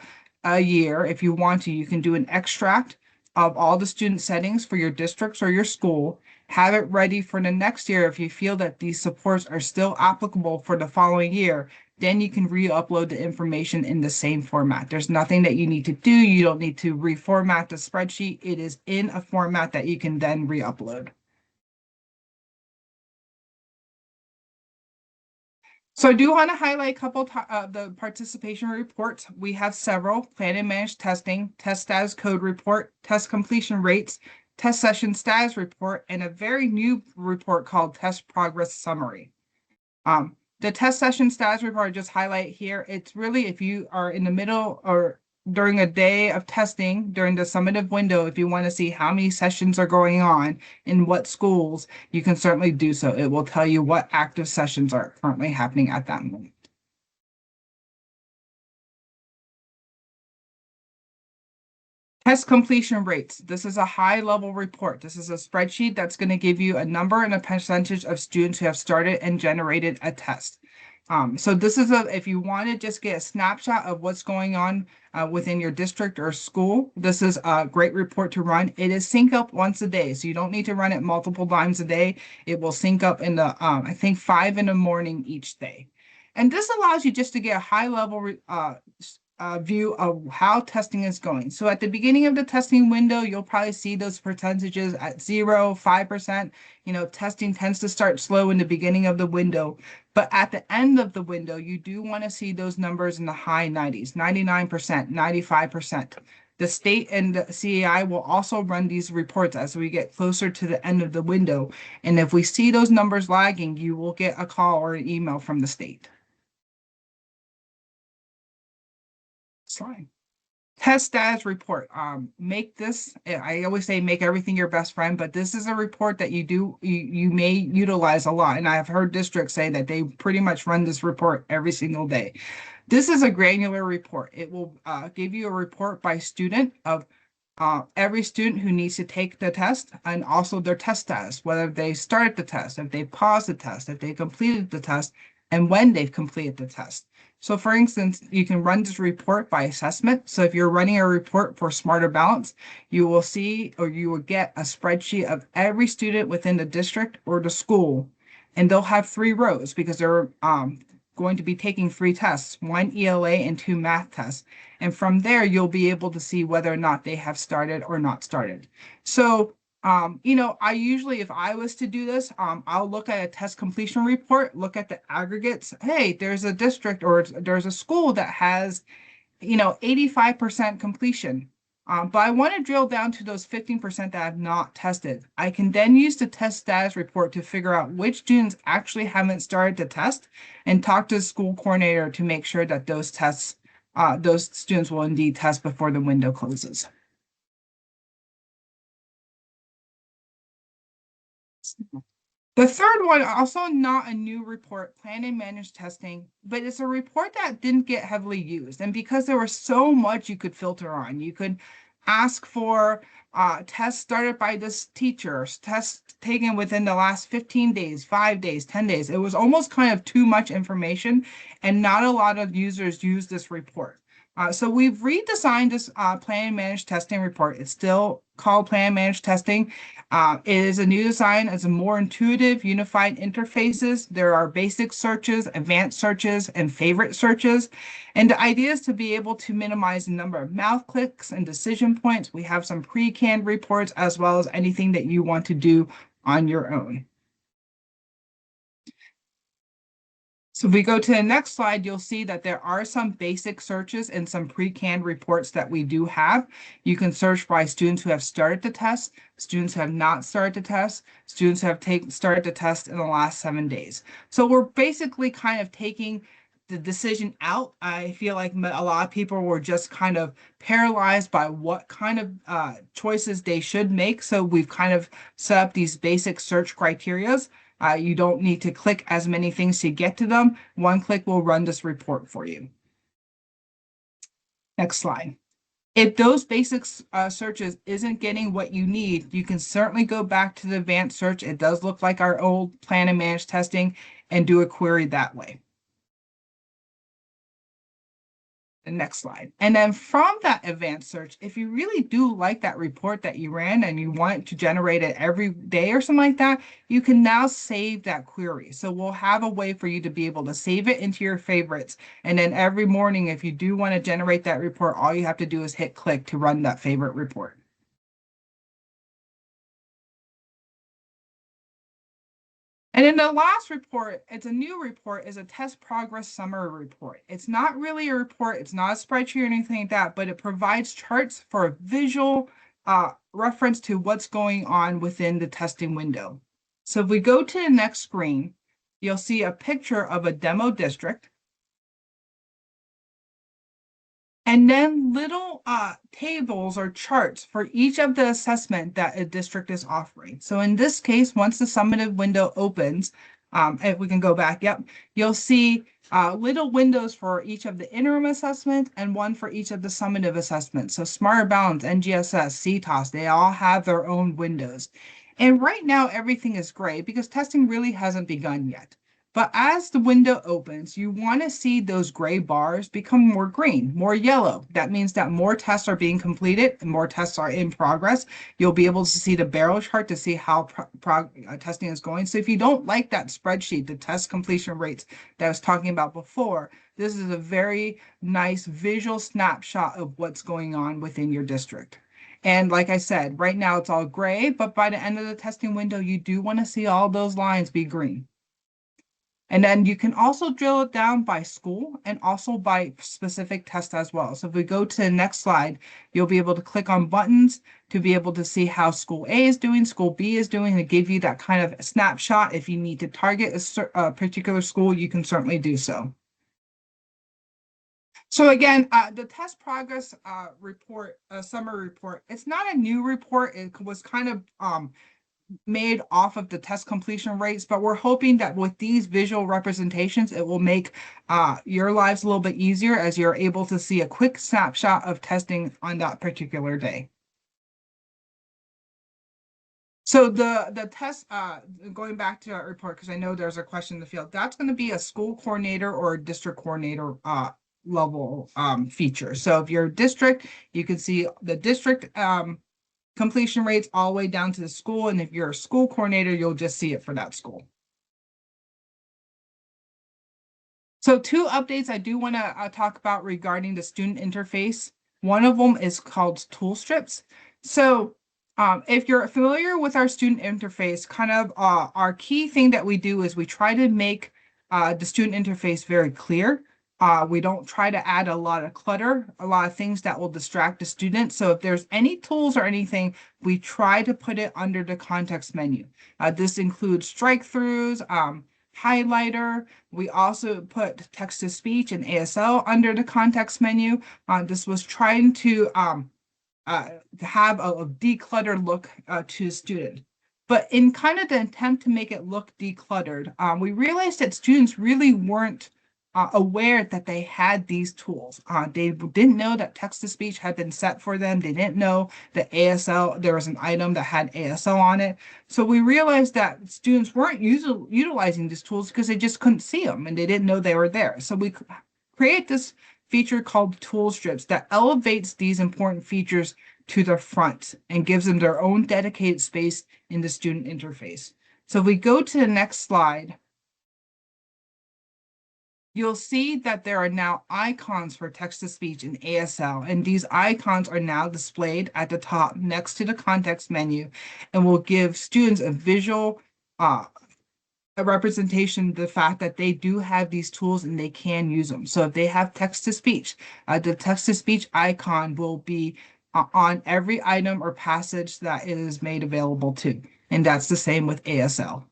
year, if you want to, you can do an extract of all the student settings for your districts or your school, have it ready for the next year. If you feel that these supports are still applicable for the following year, then you can re-upload the information in the same format. There's nothing that you need to do. You don't need to reformat the spreadsheet. It is in a format that you can then re-upload. So I do want to highlight a couple of the participation reports. We have several: plan and manage testing, test status code report, test completion rates, test session status report, and a very new report called test progress summary. The test session status report I just highlight here, it's really if you are in the middle or during a day of testing during the summative window, if you want to see how many sessions are going on in what schools, you can certainly do so. It will tell you what active sessions are currently happening at that moment. Test completion rates. This is a high level report. This is a spreadsheet that's going to give you a number and a percentage of students who have started and generated a test. So this is if you want to just get a snapshot of what's going on within your district or school, this is a great report to run. It is sync up once a day, so you don't need to run it multiple times a day. It will sync up in the, I think 5 in the morning each day. And this allows you just to get a high level view of how testing is going. So at the beginning of the testing window, you'll probably see those percentages at 0, 5%. You know, testing tends to start slow in the beginning of the window, but at the end of the window, you do want to see those numbers in the high 90s, 99%, 95%. The state and the CAI will also run these reports as we get closer to the end of the window. And if we see those numbers lagging, you will get a call or an email from the state. Slide. Test status report. Make this, I always say make everything your best friend, but this is a report that you may utilize a lot. And I've heard districts say that they pretty much run this report every single day. This is a granular report. It will give you a report by student of every student who needs to take the test and also their test status, whether they started the test, if they paused the test, if they completed the test, and when they've completed the test. So for instance, you can run this report by assessment. So if you're running a report for Smarter Balance, you will see or you will get a spreadsheet of every student within the district or the school. And they'll have 3 rows because they're going to be taking 3 tests, 1 ELA and 2 math tests. And from there, you'll be able to see whether or not they have started or not started. So you know, I usually, if I was to do this, I'll look at a test completion report, look at the aggregates. Hey, there's a district or there's a school that has, you know, 85% completion. But I want to drill down to those 15% that I've not tested. I can then use the test status report to figure out which students actually haven't started the test and talk to the school coordinator to make sure that those tests, those students will indeed test before the window closes. The third one, also not a new report, plan and manage testing, but it's a report that didn't get heavily used. And because there was so much you could filter on, you could ask for tests started by this teacher, tests taken within the last 15 days, 5 days, 10 days. It was almost kind of too much information, and not a lot of users use this report. So we've redesigned this plan and manage testing report. It's still called plan and manage testing. It is a new design. It's a more intuitive, unified interfaces. There are basic searches, advanced searches, and favorite searches. And the idea is to be able to minimize the number of mouth clicks and decision points. We have some pre-canned reports as well as anything that you want to do on your own. So if we go to the next slide, you'll see that there are some basic searches and some pre-canned reports that we do have. You can search by students who have started the test, students who have not started the test, students who have started the test in the last 7 days. So we're basically kind of taking the decision out. I feel like a lot of people were just kind of paralyzed by what kind of choices they should make. So we've kind of set up these basic search criterias. You don't need to click as many things to get to them. One click will run this report for you. Next slide. If those basic searches isn't getting what you need, you can certainly go back to the advanced search. It does look like our old plan and manage testing, and do a query that way. The next slide. And then from that advanced search, if you really do like that report that you ran and you want to generate it every day or something like that, you can now save that query. So we'll have a way for you to be able to save it into your favorites. And then every morning, if you do want to generate that report, all you have to do is hit click to run that favorite report. And then the last report, it's a new report, is a test progress summary report. It's not really a report, it's not a spreadsheet or anything like that, but it provides charts for a visual reference to what's going on within the testing window. So if we go to the next screen, you'll see a picture of a demo district. And then little tables or charts for each of the assessment that a district is offering. So in this case, once the summative window opens, if we can go back, yep, you'll see little windows for each of the interim assessment and one for each of the summative assessments. So Smarter Balance, NGSS, CTAS, they all have their own windows. And right now, everything is gray because testing really hasn't begun yet. But as the window opens, you want to see those gray bars become more green, more yellow. That means that more tests are being completed and more tests are in progress. You'll be able to see the barrel chart to see how testing is going. So if you don't like that spreadsheet, the test completion rates that I was talking about before, this is a very nice visual snapshot of what's going on within your district. And like I said, right now it's all gray, but by the end of the testing window, you do want to see all those lines be green. And then you can also drill it down by school and also by specific test as well. So if we go to the next slide, you'll be able to click on buttons to be able to see how school A is doing, school B is doing, and give you that kind of snapshot. If you need to target a particular school, you can certainly do so. So again, the test progress report, summary report, it's not a new report. It was kind of made off of the test completion rates, but we're hoping that with these visual representations, it will make your lives a little bit easier as you're able to see a quick snapshot of testing on that particular day. So the test, going back to our report, because I know there's a question in the field, that's going to be a school coordinator or a district coordinator level feature. So if you're a district, you can see the district completion rates all the way down to the school. And if you're a school coordinator, you'll just see it for that school. So 2 updates I do want to talk about regarding the student interface. One of them is called tool strips. So if you're familiar with our student interface, kind of our key thing that we do is we try to make the student interface very clear. We don't try to add a lot of clutter, a lot of things that will distract the student. So if there's any tools or anything, we try to put it under the context menu. This includes strike-throughs, highlighter. We also put text-to-speech and ASL under the context menu. This was trying to have a decluttered look to the student. But in kind of the attempt to make it look decluttered, we realized that students really weren't aware that they had these tools. They didn't know that text-to-speech had been set for them. They didn't know that ASL, there was an item that had ASL on it. So we realized that students weren't utilizing these tools because they just couldn't see them and they didn't know they were there. So we create this feature called tool strips that elevates these important features to the front and gives them their own dedicated space in the student interface. So if we go to the next slide, you'll see that there are now icons for text-to-speech and ASL, and these icons are now displayed at the top next to the context menu and will give students a visual a representation of the fact that they do have these tools and they can use them. So if they have text-to-speech, the text-to-speech icon will be on every item or passage that it is made available to, and that's the same with ASL.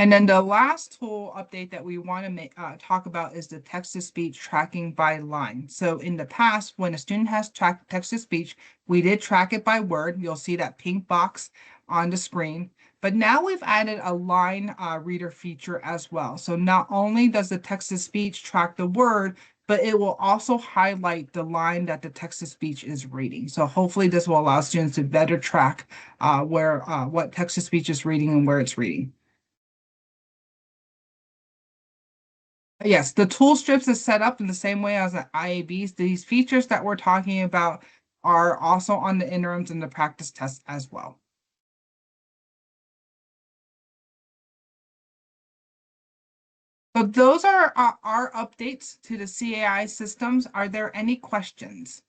And then the last tool update that we want to talk about is the text-to-speech tracking by line. So in the past, when a student has tracked text-to-speech, we did track it by word. You'll see that pink box on the screen. But now we've added a line reader feature as well. So not only does the text-to-speech track the word, but it will also highlight the line that the text-to-speech is reading. So hopefully this will allow students to better track what text-to-speech is reading and where it's reading. Yes, the tool strips is set up in the same way as the IABs. These features that we're talking about are also on the interims and the practice tests as well. So those are our updates to the CAI systems. Are there any questions?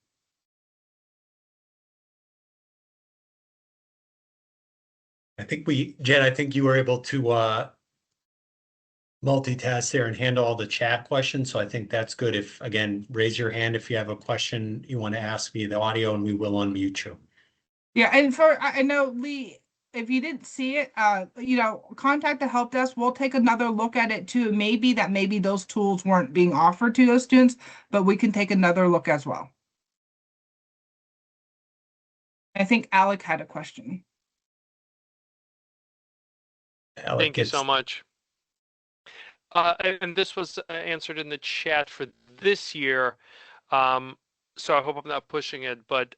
Jen, I think you were able to multitask there and handle all the chat questions. So I think that's good. If, again, raise your hand if you have a question you want to ask via the audio, and we will unmute you. Yeah, and I know, Lee, if you didn't see it, contact the help desk. We'll take another look at it too. Maybe those tools weren't being offered to those students, but we can take another look as well. I think Alec had a question. Thank you so much. And this was answered in the chat for this year. So I hope I'm not pushing it, but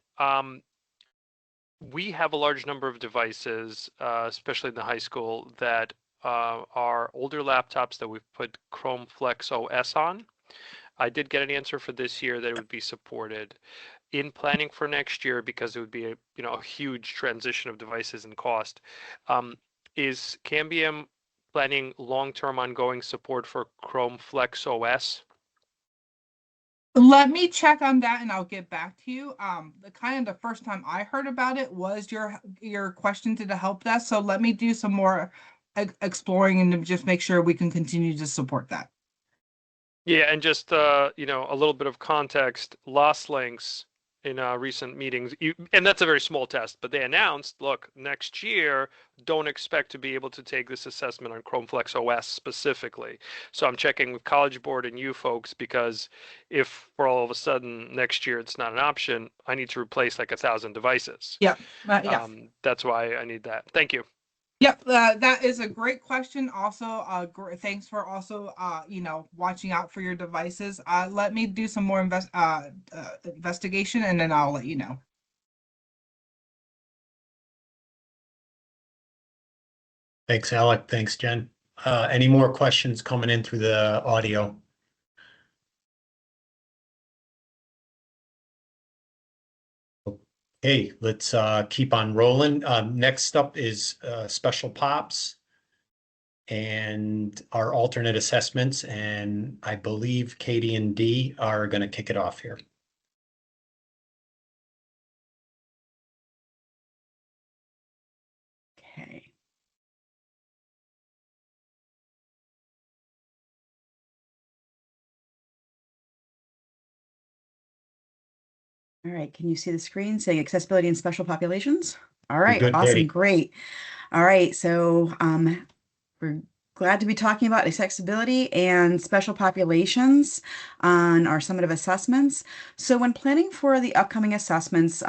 we have a large number of devices, especially in the high school, that are older laptops that we've put Chrome Flex OS on. I did get an answer for this year that it would be supported. In planning for next year, because it would be a huge transition of devices and cost, is Cambium planning long-term ongoing support for Chrome Flex OS? Let me check on that and I'll get back to you. The first time I heard about it was your question to the help desk. So let me do some more exploring and just make sure we can continue to support that. Yeah, and just a little bit of context. Lost links in recent meetings, and that's a very small test, but they announced, look, next year, don't expect to be able to take this assessment on Chrome Flex OS specifically. So I'm checking with College Board and you folks, because if for all of a sudden next year it's not an option, I need to replace like 1,000 devices. Yeah. That's why I need that. Thank you. Yep, that is a great question. Also, thanks for also, watching out for your devices. Let me do some more investigation, and then I'll let you know. Thanks, Alec. Thanks, Jen. Any more questions coming in through the audio? Okay, let's keep on rolling. Next up is Special Pops and our alternate assessments, and I believe Katie and Dee are going to kick it off here. Okay. All right, can you see the screen saying accessibility in special populations? All right, Good, awesome, Katie. great. All right, so we're glad to be talking about accessibility and special populations on our summative assessments. So when planning for the upcoming assessments,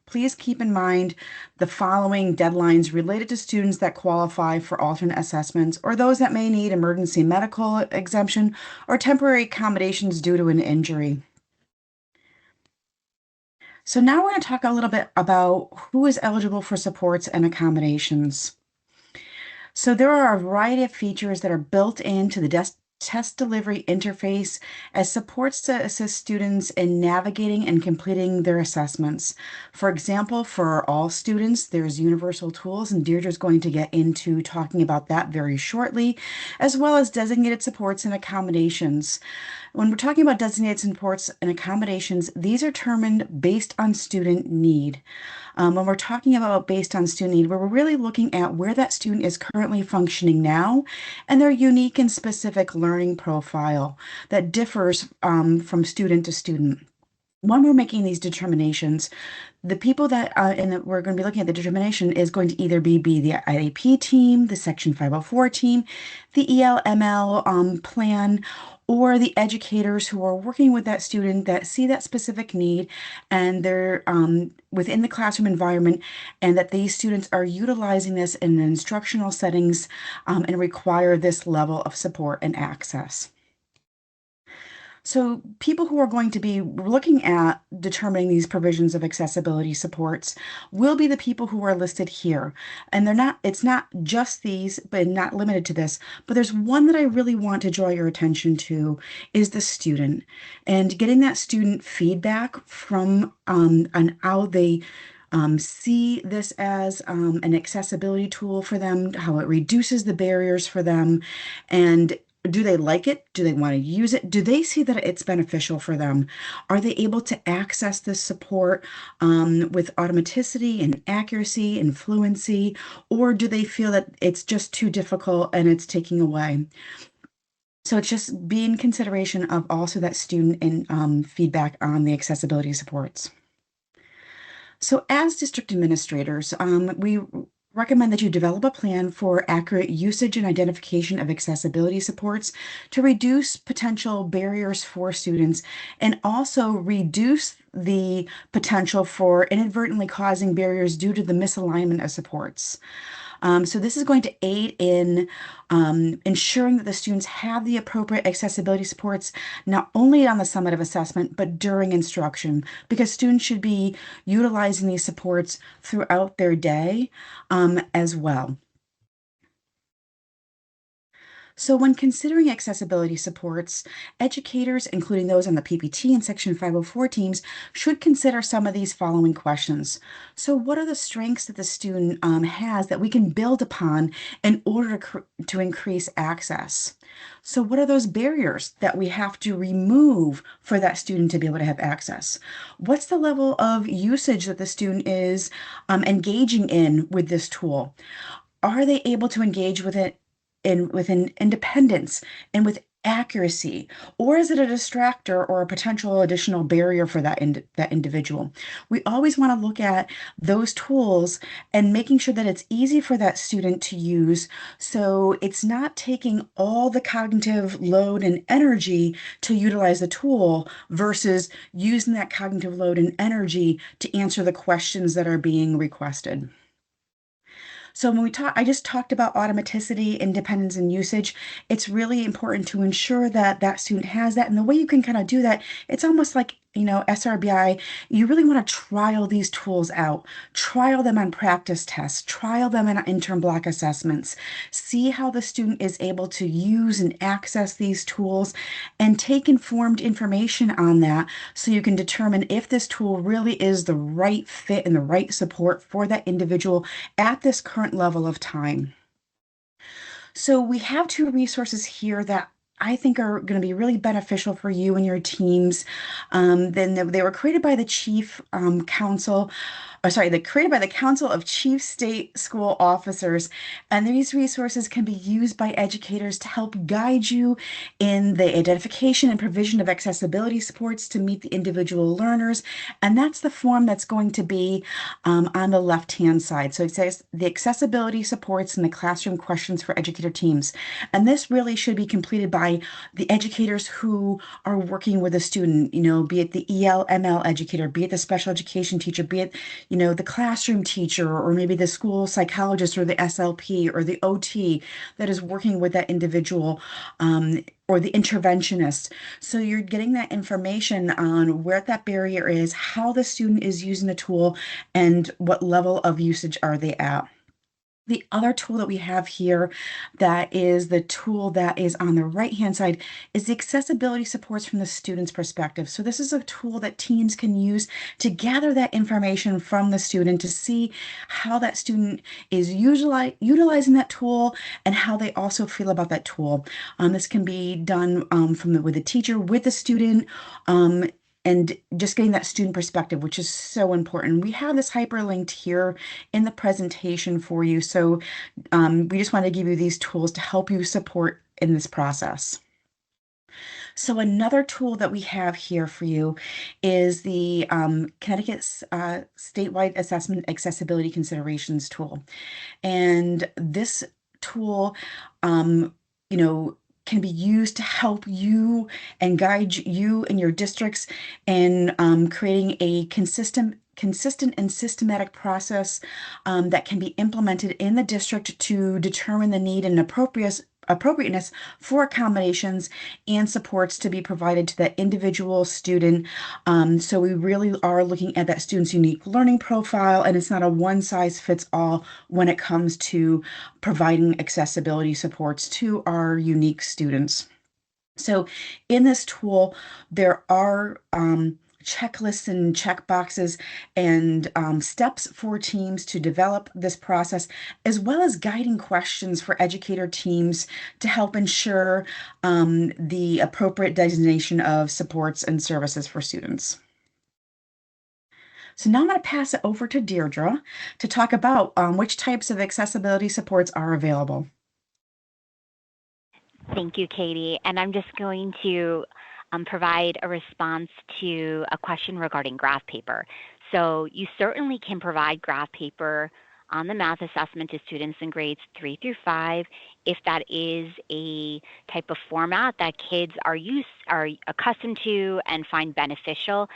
please keep in mind the following deadlines related to students that qualify for alternate assessments or those that may need emergency medical exemption or temporary accommodations due to an injury. So now we're going to talk a little bit about who is eligible for supports and accommodations. So there are a variety of features that are built into the test delivery interface as supports to assist students in navigating and completing their assessments. For example, for all students, there's universal tools, and Deirdre's going to get into talking about that very shortly, as well as designated supports and accommodations. When we're talking about designated supports and accommodations, these are determined based on student need. When we're talking about based on student need, we're really looking at where that student is currently functioning now and their unique and specific learning profile that differs from student to student. when we're making these determinations, the people that we're going to be looking at the determination is going to either be the IAP team, the Section 504 team, the ELML plan, or the educators who are working with that student that see that specific need and they're within the classroom environment, and that these students are utilizing this in instructional settings and require this level of support and access. So people who are going to be looking at determining these provisions of accessibility supports will be the people who are listed here. And it's not just these, but not limited to this, but there's one that I really want to draw your attention to is the student, and getting that student feedback from on how they see this as an accessibility tool for them, how it reduces the barriers for them, and do they like it? Do they want to use it? Do they see that it's beneficial for them? Are they able to access this support with automaticity and accuracy and fluency? Or do they feel that it's just too difficult and it's taking away? So it's just be in consideration of also that student and feedback on the accessibility supports. So as district administrators, we recommend that you develop a plan for accurate usage and identification of accessibility supports to reduce potential barriers for students and also reduce the potential for inadvertently causing barriers due to the misalignment of supports. So this is going to aid in ensuring that the students have the appropriate accessibility supports, not only on the summative assessment, but during instruction, because students should be utilizing these supports throughout their day as well. So when considering accessibility supports, educators, including those on the PPT and Section 504 teams, should consider some of these following questions. So what are the strengths that the student has that we can build upon in order to increase access? So what are those barriers that we have to remove for that student to be able to have access? What's the level of usage that the student is engaging in with this tool? Are they able to engage with it with an independence and with accuracy, or is it a distractor or a potential additional barrier for that individual? We always want to look at those tools and making sure that it's easy for that student to use, so it's not taking all the cognitive load and energy to utilize the tool versus using that cognitive load and energy to answer the questions that are being requested. So when I just talked about automaticity, independence, and usage. It's really important to ensure that that student has that. And the way you can kind of do that, it's almost like, SRBI, you really want to trial these tools out, trial them on practice tests, trial them in interim block assessments, see how the student is able to use and access these tools, and take informed information on that so you can determine if this tool really is the right fit and the right support for that individual at this current level of time. So we have two resources here that I think are going to be really beneficial for you and your teams. Then they were created by the Chief Council. They're created by the Council of Chief State School Officers, and these resources can be used by educators to help guide you in the identification and provision of accessibility supports to meet the individual learners, and that's the form that's going to be on the left-hand side. So it says the accessibility supports and the classroom questions for educator teams, and this really should be completed by the educators who are working with a student, be it the ELML educator, be it the special education teacher, be it the classroom teacher, or maybe the school psychologist or the SLP or the OT that is working with that individual, or the interventionist. So you're getting that information on where that barrier is, how the student is using the tool, and what level of usage are they at. The other tool that we have here, that is the tool that is on the right-hand side, is the accessibility supports from the student's perspective. So this is a tool that teams can use to gather that information from the student to see how that student is utilizing that tool and how they also feel about that tool. This can be done with the teacher, with the student, and just getting that student perspective, which is so important. We have this hyperlinked here in the presentation for you. So we just want to give you these tools to help you support in this process. So another tool that we have here for you is the Connecticut's statewide assessment accessibility considerations tool. And this tool, you know, can be used to help you and guide you and your districts in creating a consistent and systematic process that can be implemented in the district to determine the need and appropriateness for accommodations and supports to be provided to that individual student. So we really are looking at that student's unique learning profile, and it's not a one size fits all when it comes to providing accessibility supports to our unique students. So in this tool, there are checklists and check boxes and steps for teams to develop this process, as well as guiding questions for educator teams to help ensure the appropriate designation of supports and services for students. So now I'm going to pass it over to Deirdre to talk about which types of accessibility supports are available. Thank you, Katie. And I'm just going to provide a response to a question regarding graph paper. So you certainly can provide graph paper on the math assessment to students in grades 3 through 5 if that is a type of format that kids are accustomed to and find beneficial.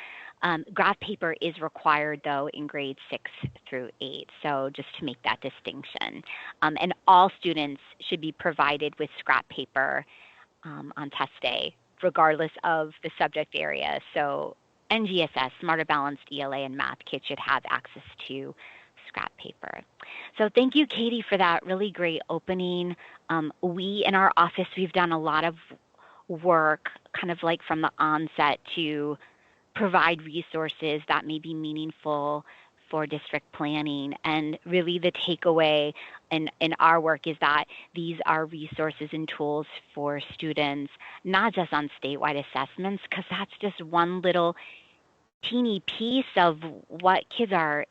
Graph paper is required, though, in grades 6 through 8, so just to make that distinction. And all students should be provided with scrap paper on test day, regardless of the subject area. So NGSS, Smarter Balanced ELA, and math kids should have access to scrap paper. So thank you, Katie, for that really great opening. We in our office, we've done a lot of work kind of like from the onset to provide resources that may be meaningful for district planning. And really the takeaway in our work is that these are resources and tools for students, not just on statewide assessments, because that's just one little teeny piece of what kids are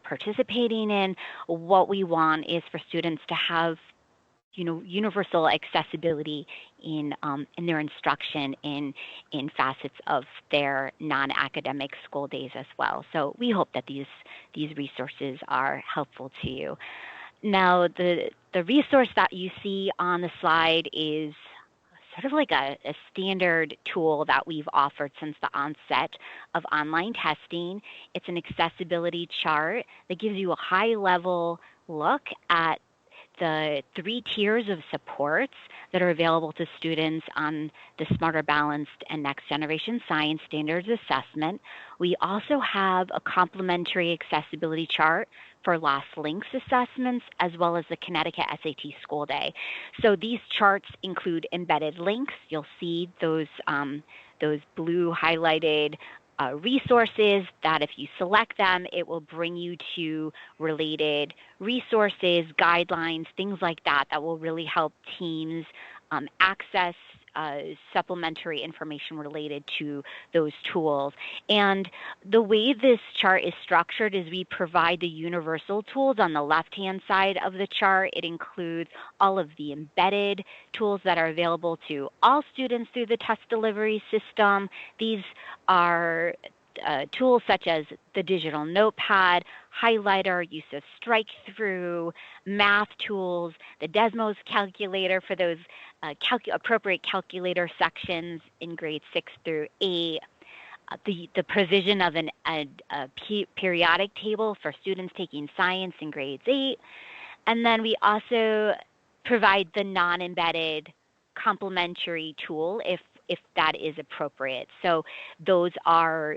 participating in. What we want is for students to have universal accessibility in their instruction in facets of their non-academic school days as well. So we hope that these resources are helpful to you. Now, the resource that you see on the slide is sort of like a standard tool that we've offered since the onset of online testing. It's an accessibility chart that gives you a high-level look at the 3 tiers of supports that are available to students on the Smarter Balanced and Next Generation Science Standards Assessment. We also have a complementary accessibility chart for Last Links assessments, as well as the Connecticut SAT School Day. So these charts include embedded links. You'll see those blue highlighted resources that if you select them, it will bring you to related resources, guidelines, things like that, that will really help teams access supplementary information related to those tools. And the way this chart is structured is we provide the universal tools on the left-hand side of the chart. It includes all of the embedded tools that are available to all students through the test delivery system. These are tools such as the digital notepad, highlighter, use of strike-through, math tools, the Desmos calculator for those appropriate calculator sections in grades 6 through 8, the provision of a periodic table for students taking science in grades 8, and then we also provide the non-embedded complementary tool if that is appropriate. So those are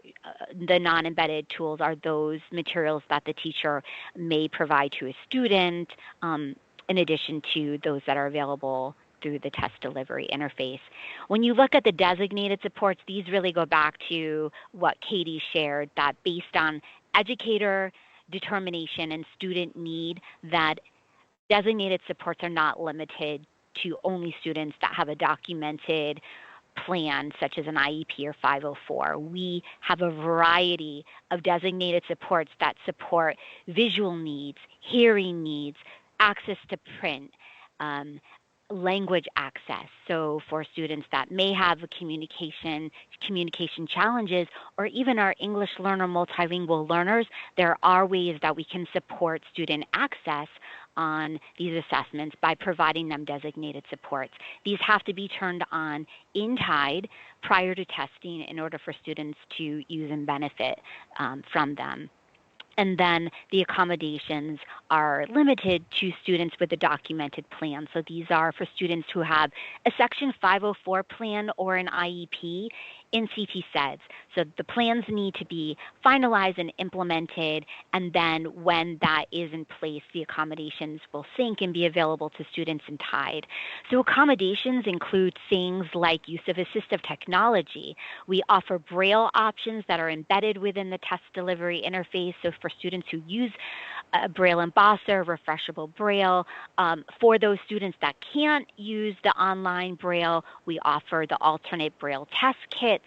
the non-embedded tools are those materials that the teacher may provide to a student in addition to those that are available through the test delivery interface. When you look at the designated supports, these really go back to what Katie shared, that based on educator determination and student need, that designated supports are not limited to only students that have a documented plan, such as an IEP or 504. We have a variety of designated supports that support visual needs, hearing needs, access to print, language access. So for students that may have a communication challenges, or even our English learner, multilingual learners, there are ways that we can support student access on these assessments by providing them designated supports. These have to be turned on in TIDE prior to testing in order for students to use and benefit from them. And then the accommodations are limited to students with a documented plan. So these are for students who have a Section 504 plan or an IEP in CTAS. So the plans need to be finalized and implemented, and then when that is in place, the accommodations will sync and be available to students in TIDE. So accommodations include things like use of assistive technology. We offer Braille options that are embedded within the test delivery interface. So for students who use Braille Embosser, refreshable Braille. For those students that can't use the online Braille, we offer the alternate Braille test kits.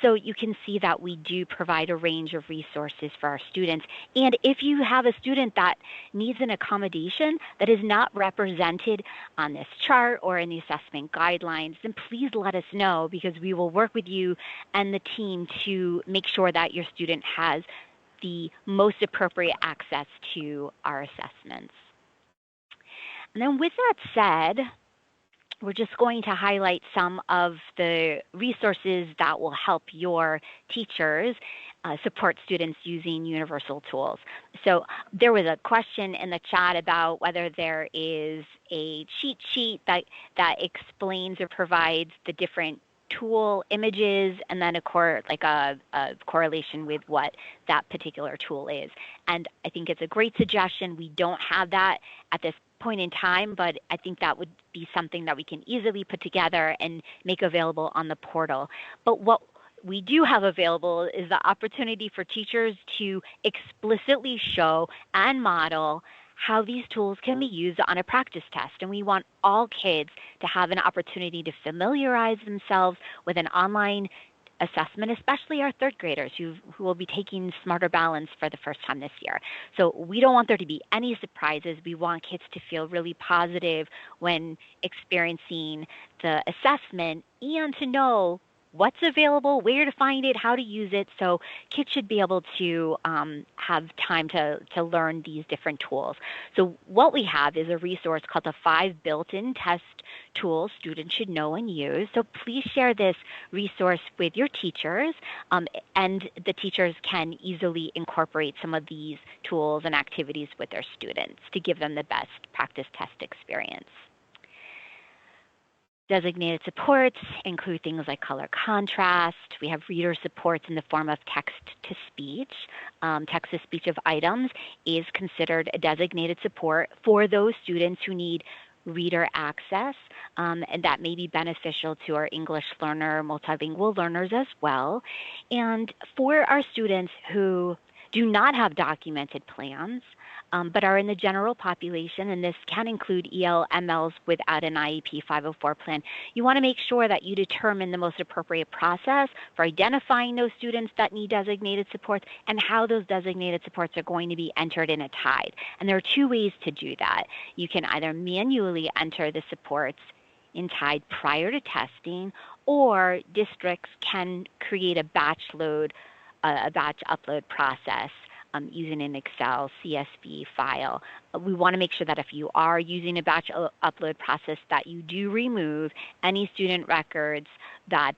So you can see that we do provide a range of resources for our students. And if you have a student that needs an accommodation that is not represented on this chart or in the assessment guidelines, then please let us know, because we will work with you and the team to make sure that your student has the most appropriate access to our assessments. And then with that said, we're just going to highlight some of the resources that will help your teachers support students using universal tools. So there was a question in the chat about whether there is a cheat sheet that explains or provides the different tool images, and then a correlation with what that particular tool is. And I think it's a great suggestion. We don't have that at this point in time, but I think that would be something that we can easily put together and make available on the portal. But what we do have available is the opportunity for teachers to explicitly show and model how these tools can be used on a practice test. And we want all kids to have an opportunity to familiarize themselves with an online assessment, especially our third graders who will be taking Smarter Balance for the first time this year. So we don't want there to be any surprises. We want kids to feel really positive when experiencing the assessment, and to know what's available, where to find it, how to use it. So kids should be able to have time to learn these different tools. So what we have is a resource called the 5 Built-in Test Tools Students Should Know and Use. So please share this resource with your teachers, and the teachers can easily incorporate some of these tools and activities with their students to give them the best practice test experience. Designated supports include things like color contrast. We have reader supports in the form of text-to-speech. Text-to-speech of items is considered a designated support for those students who need reader access, and that may be beneficial to our English learner, multilingual learners as well. And for our students who do not have documented plans, but are in the general population, and this can include ELMLs without an IEP 504 plan, you want to make sure that you determine the most appropriate process for identifying those students that need designated supports and how those designated supports are going to be entered in a TIDE. And there are 2 ways to do that. You can either manually enter the supports in TIDE prior to testing, or districts can create a batch upload process using an Excel CSV file. We want to make sure that if you are using a batch upload process, that you do remove any student records that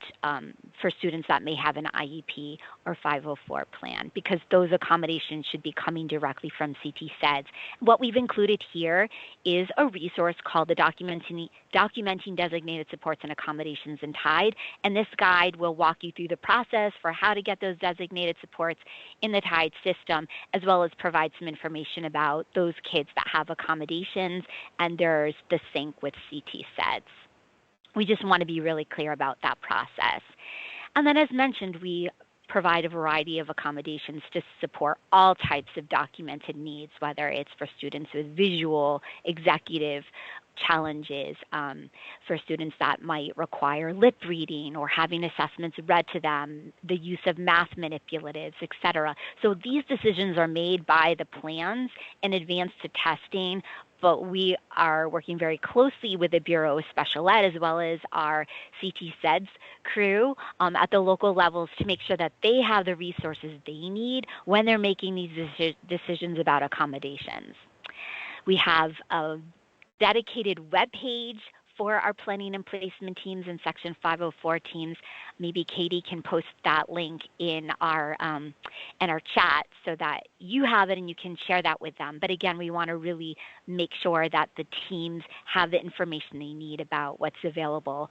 for students that may have an IEP or 504 plan, because those accommodations should be coming directly from CTAS. What we've included here is a resource called the Documenting Designated Supports and Accommodations in TIDE, and this guide will walk you through the process for how to get those designated supports in the TIDE system, as well as provide some information about those kids that have accommodations, and there's the sync with CTAS. We just want to be really clear about that process. And then, as mentioned, we provide a variety of accommodations to support all types of documented needs, whether it's for students with visual, executive challenges, for students that might require lip reading or having assessments read to them, the use of math manipulatives, etc. So these decisions are made by the plans in advance to testing, but we are working very closely with the Bureau of Special Ed as well as our CTAS crew at the local levels to make sure that they have the resources they need when they're making these decisions about accommodations. We have a dedicated web page for our planning and placement teams and Section 504 teams. Maybe Katie can post that link in our chat so that you have it and you can share that with them. But again, we want to really make sure that the teams have the information they need about what's available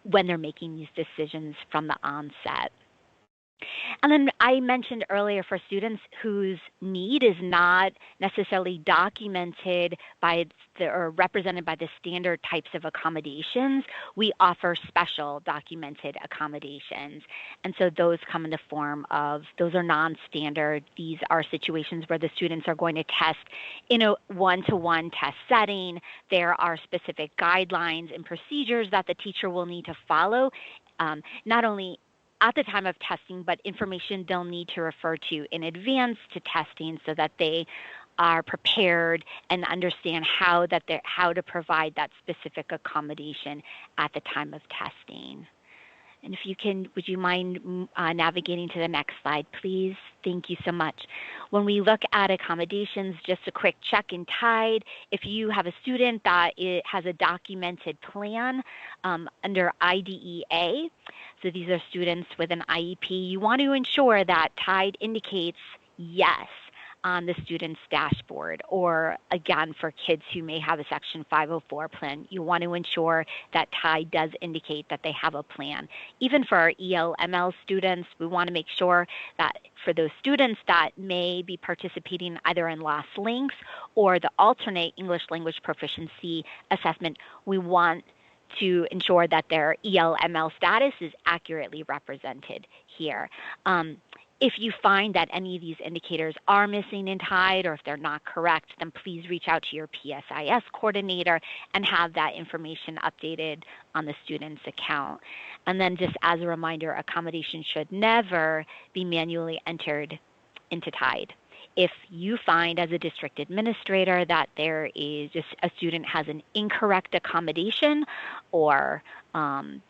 when they're making these decisions from the onset. And then I mentioned earlier for students whose need is not necessarily documented by or represented by the standard types of accommodations, we offer special documented accommodations. And so those come in the form of, those are non-standard. These are situations where the students are going to test in a one-to-one test setting. There are specific guidelines and procedures that the teacher will need to follow, not only at the time of testing, but information they'll need to refer to in advance to testing so that they are prepared and understand how to provide that specific accommodation at the time of testing. And if you can, would you mind navigating to the next slide, please? Thank you so much. When we look at accommodations, just a quick check in TIDE. If you have a student that has a documented plan under IDEA, so these are students with an IEP, you want to ensure that TIDE indicates yes on the student's dashboard, or again, for kids who may have a Section 504 plan, you want to ensure that TIDE does indicate that they have a plan. Even for our ELML students, we want to make sure that for those students that may be participating either in Lost Links or the alternate English language proficiency assessment, we want to ensure that their ELML status is accurately represented here. If you find that any of these indicators are missing in TIDE or if they're not correct, then please reach out to your PSIS coordinator and have that information updated on the student's account. And then just as a reminder, accommodation should never be manually entered into TIDE. If you find as a district administrator that there is just a student has an incorrect accommodation or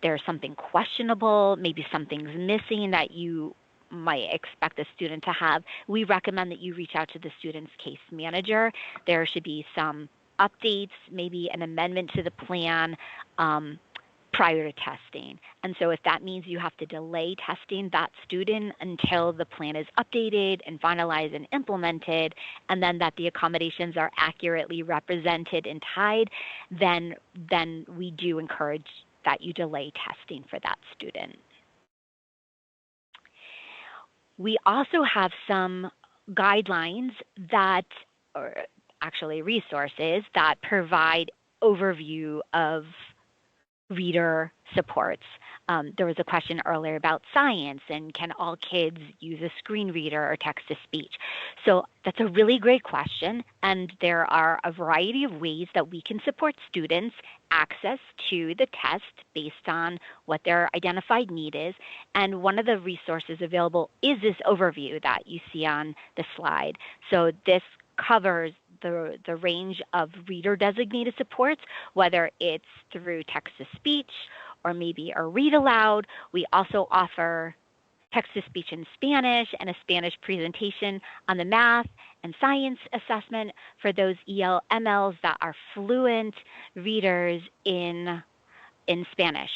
there's something questionable, maybe something's missing that you might expect a student to have, we recommend that you reach out to the student's case manager. There should be some updates, maybe an amendment to the plan prior to testing. And so if that means you have to delay testing that student until the plan is updated and finalized and implemented, and then that the accommodations are accurately represented in TIDE, then we do encourage that you delay testing for that student. We also have some guidelines that, or actually resources that provide overview of reader supports. There was a question earlier about science and can all kids use a screen reader or text-to-speech? So that's a really great question, and there are a variety of ways that we can support students access to the test based on what their identified need is. And one of the resources available is this overview that you see on the slide. So this covers the range of reader designated supports, whether it's through text-to-speech or maybe a read aloud. We also offer text-to-speech in Spanish and a Spanish presentation on the math and science assessment for those ELMLs that are fluent readers in Spanish.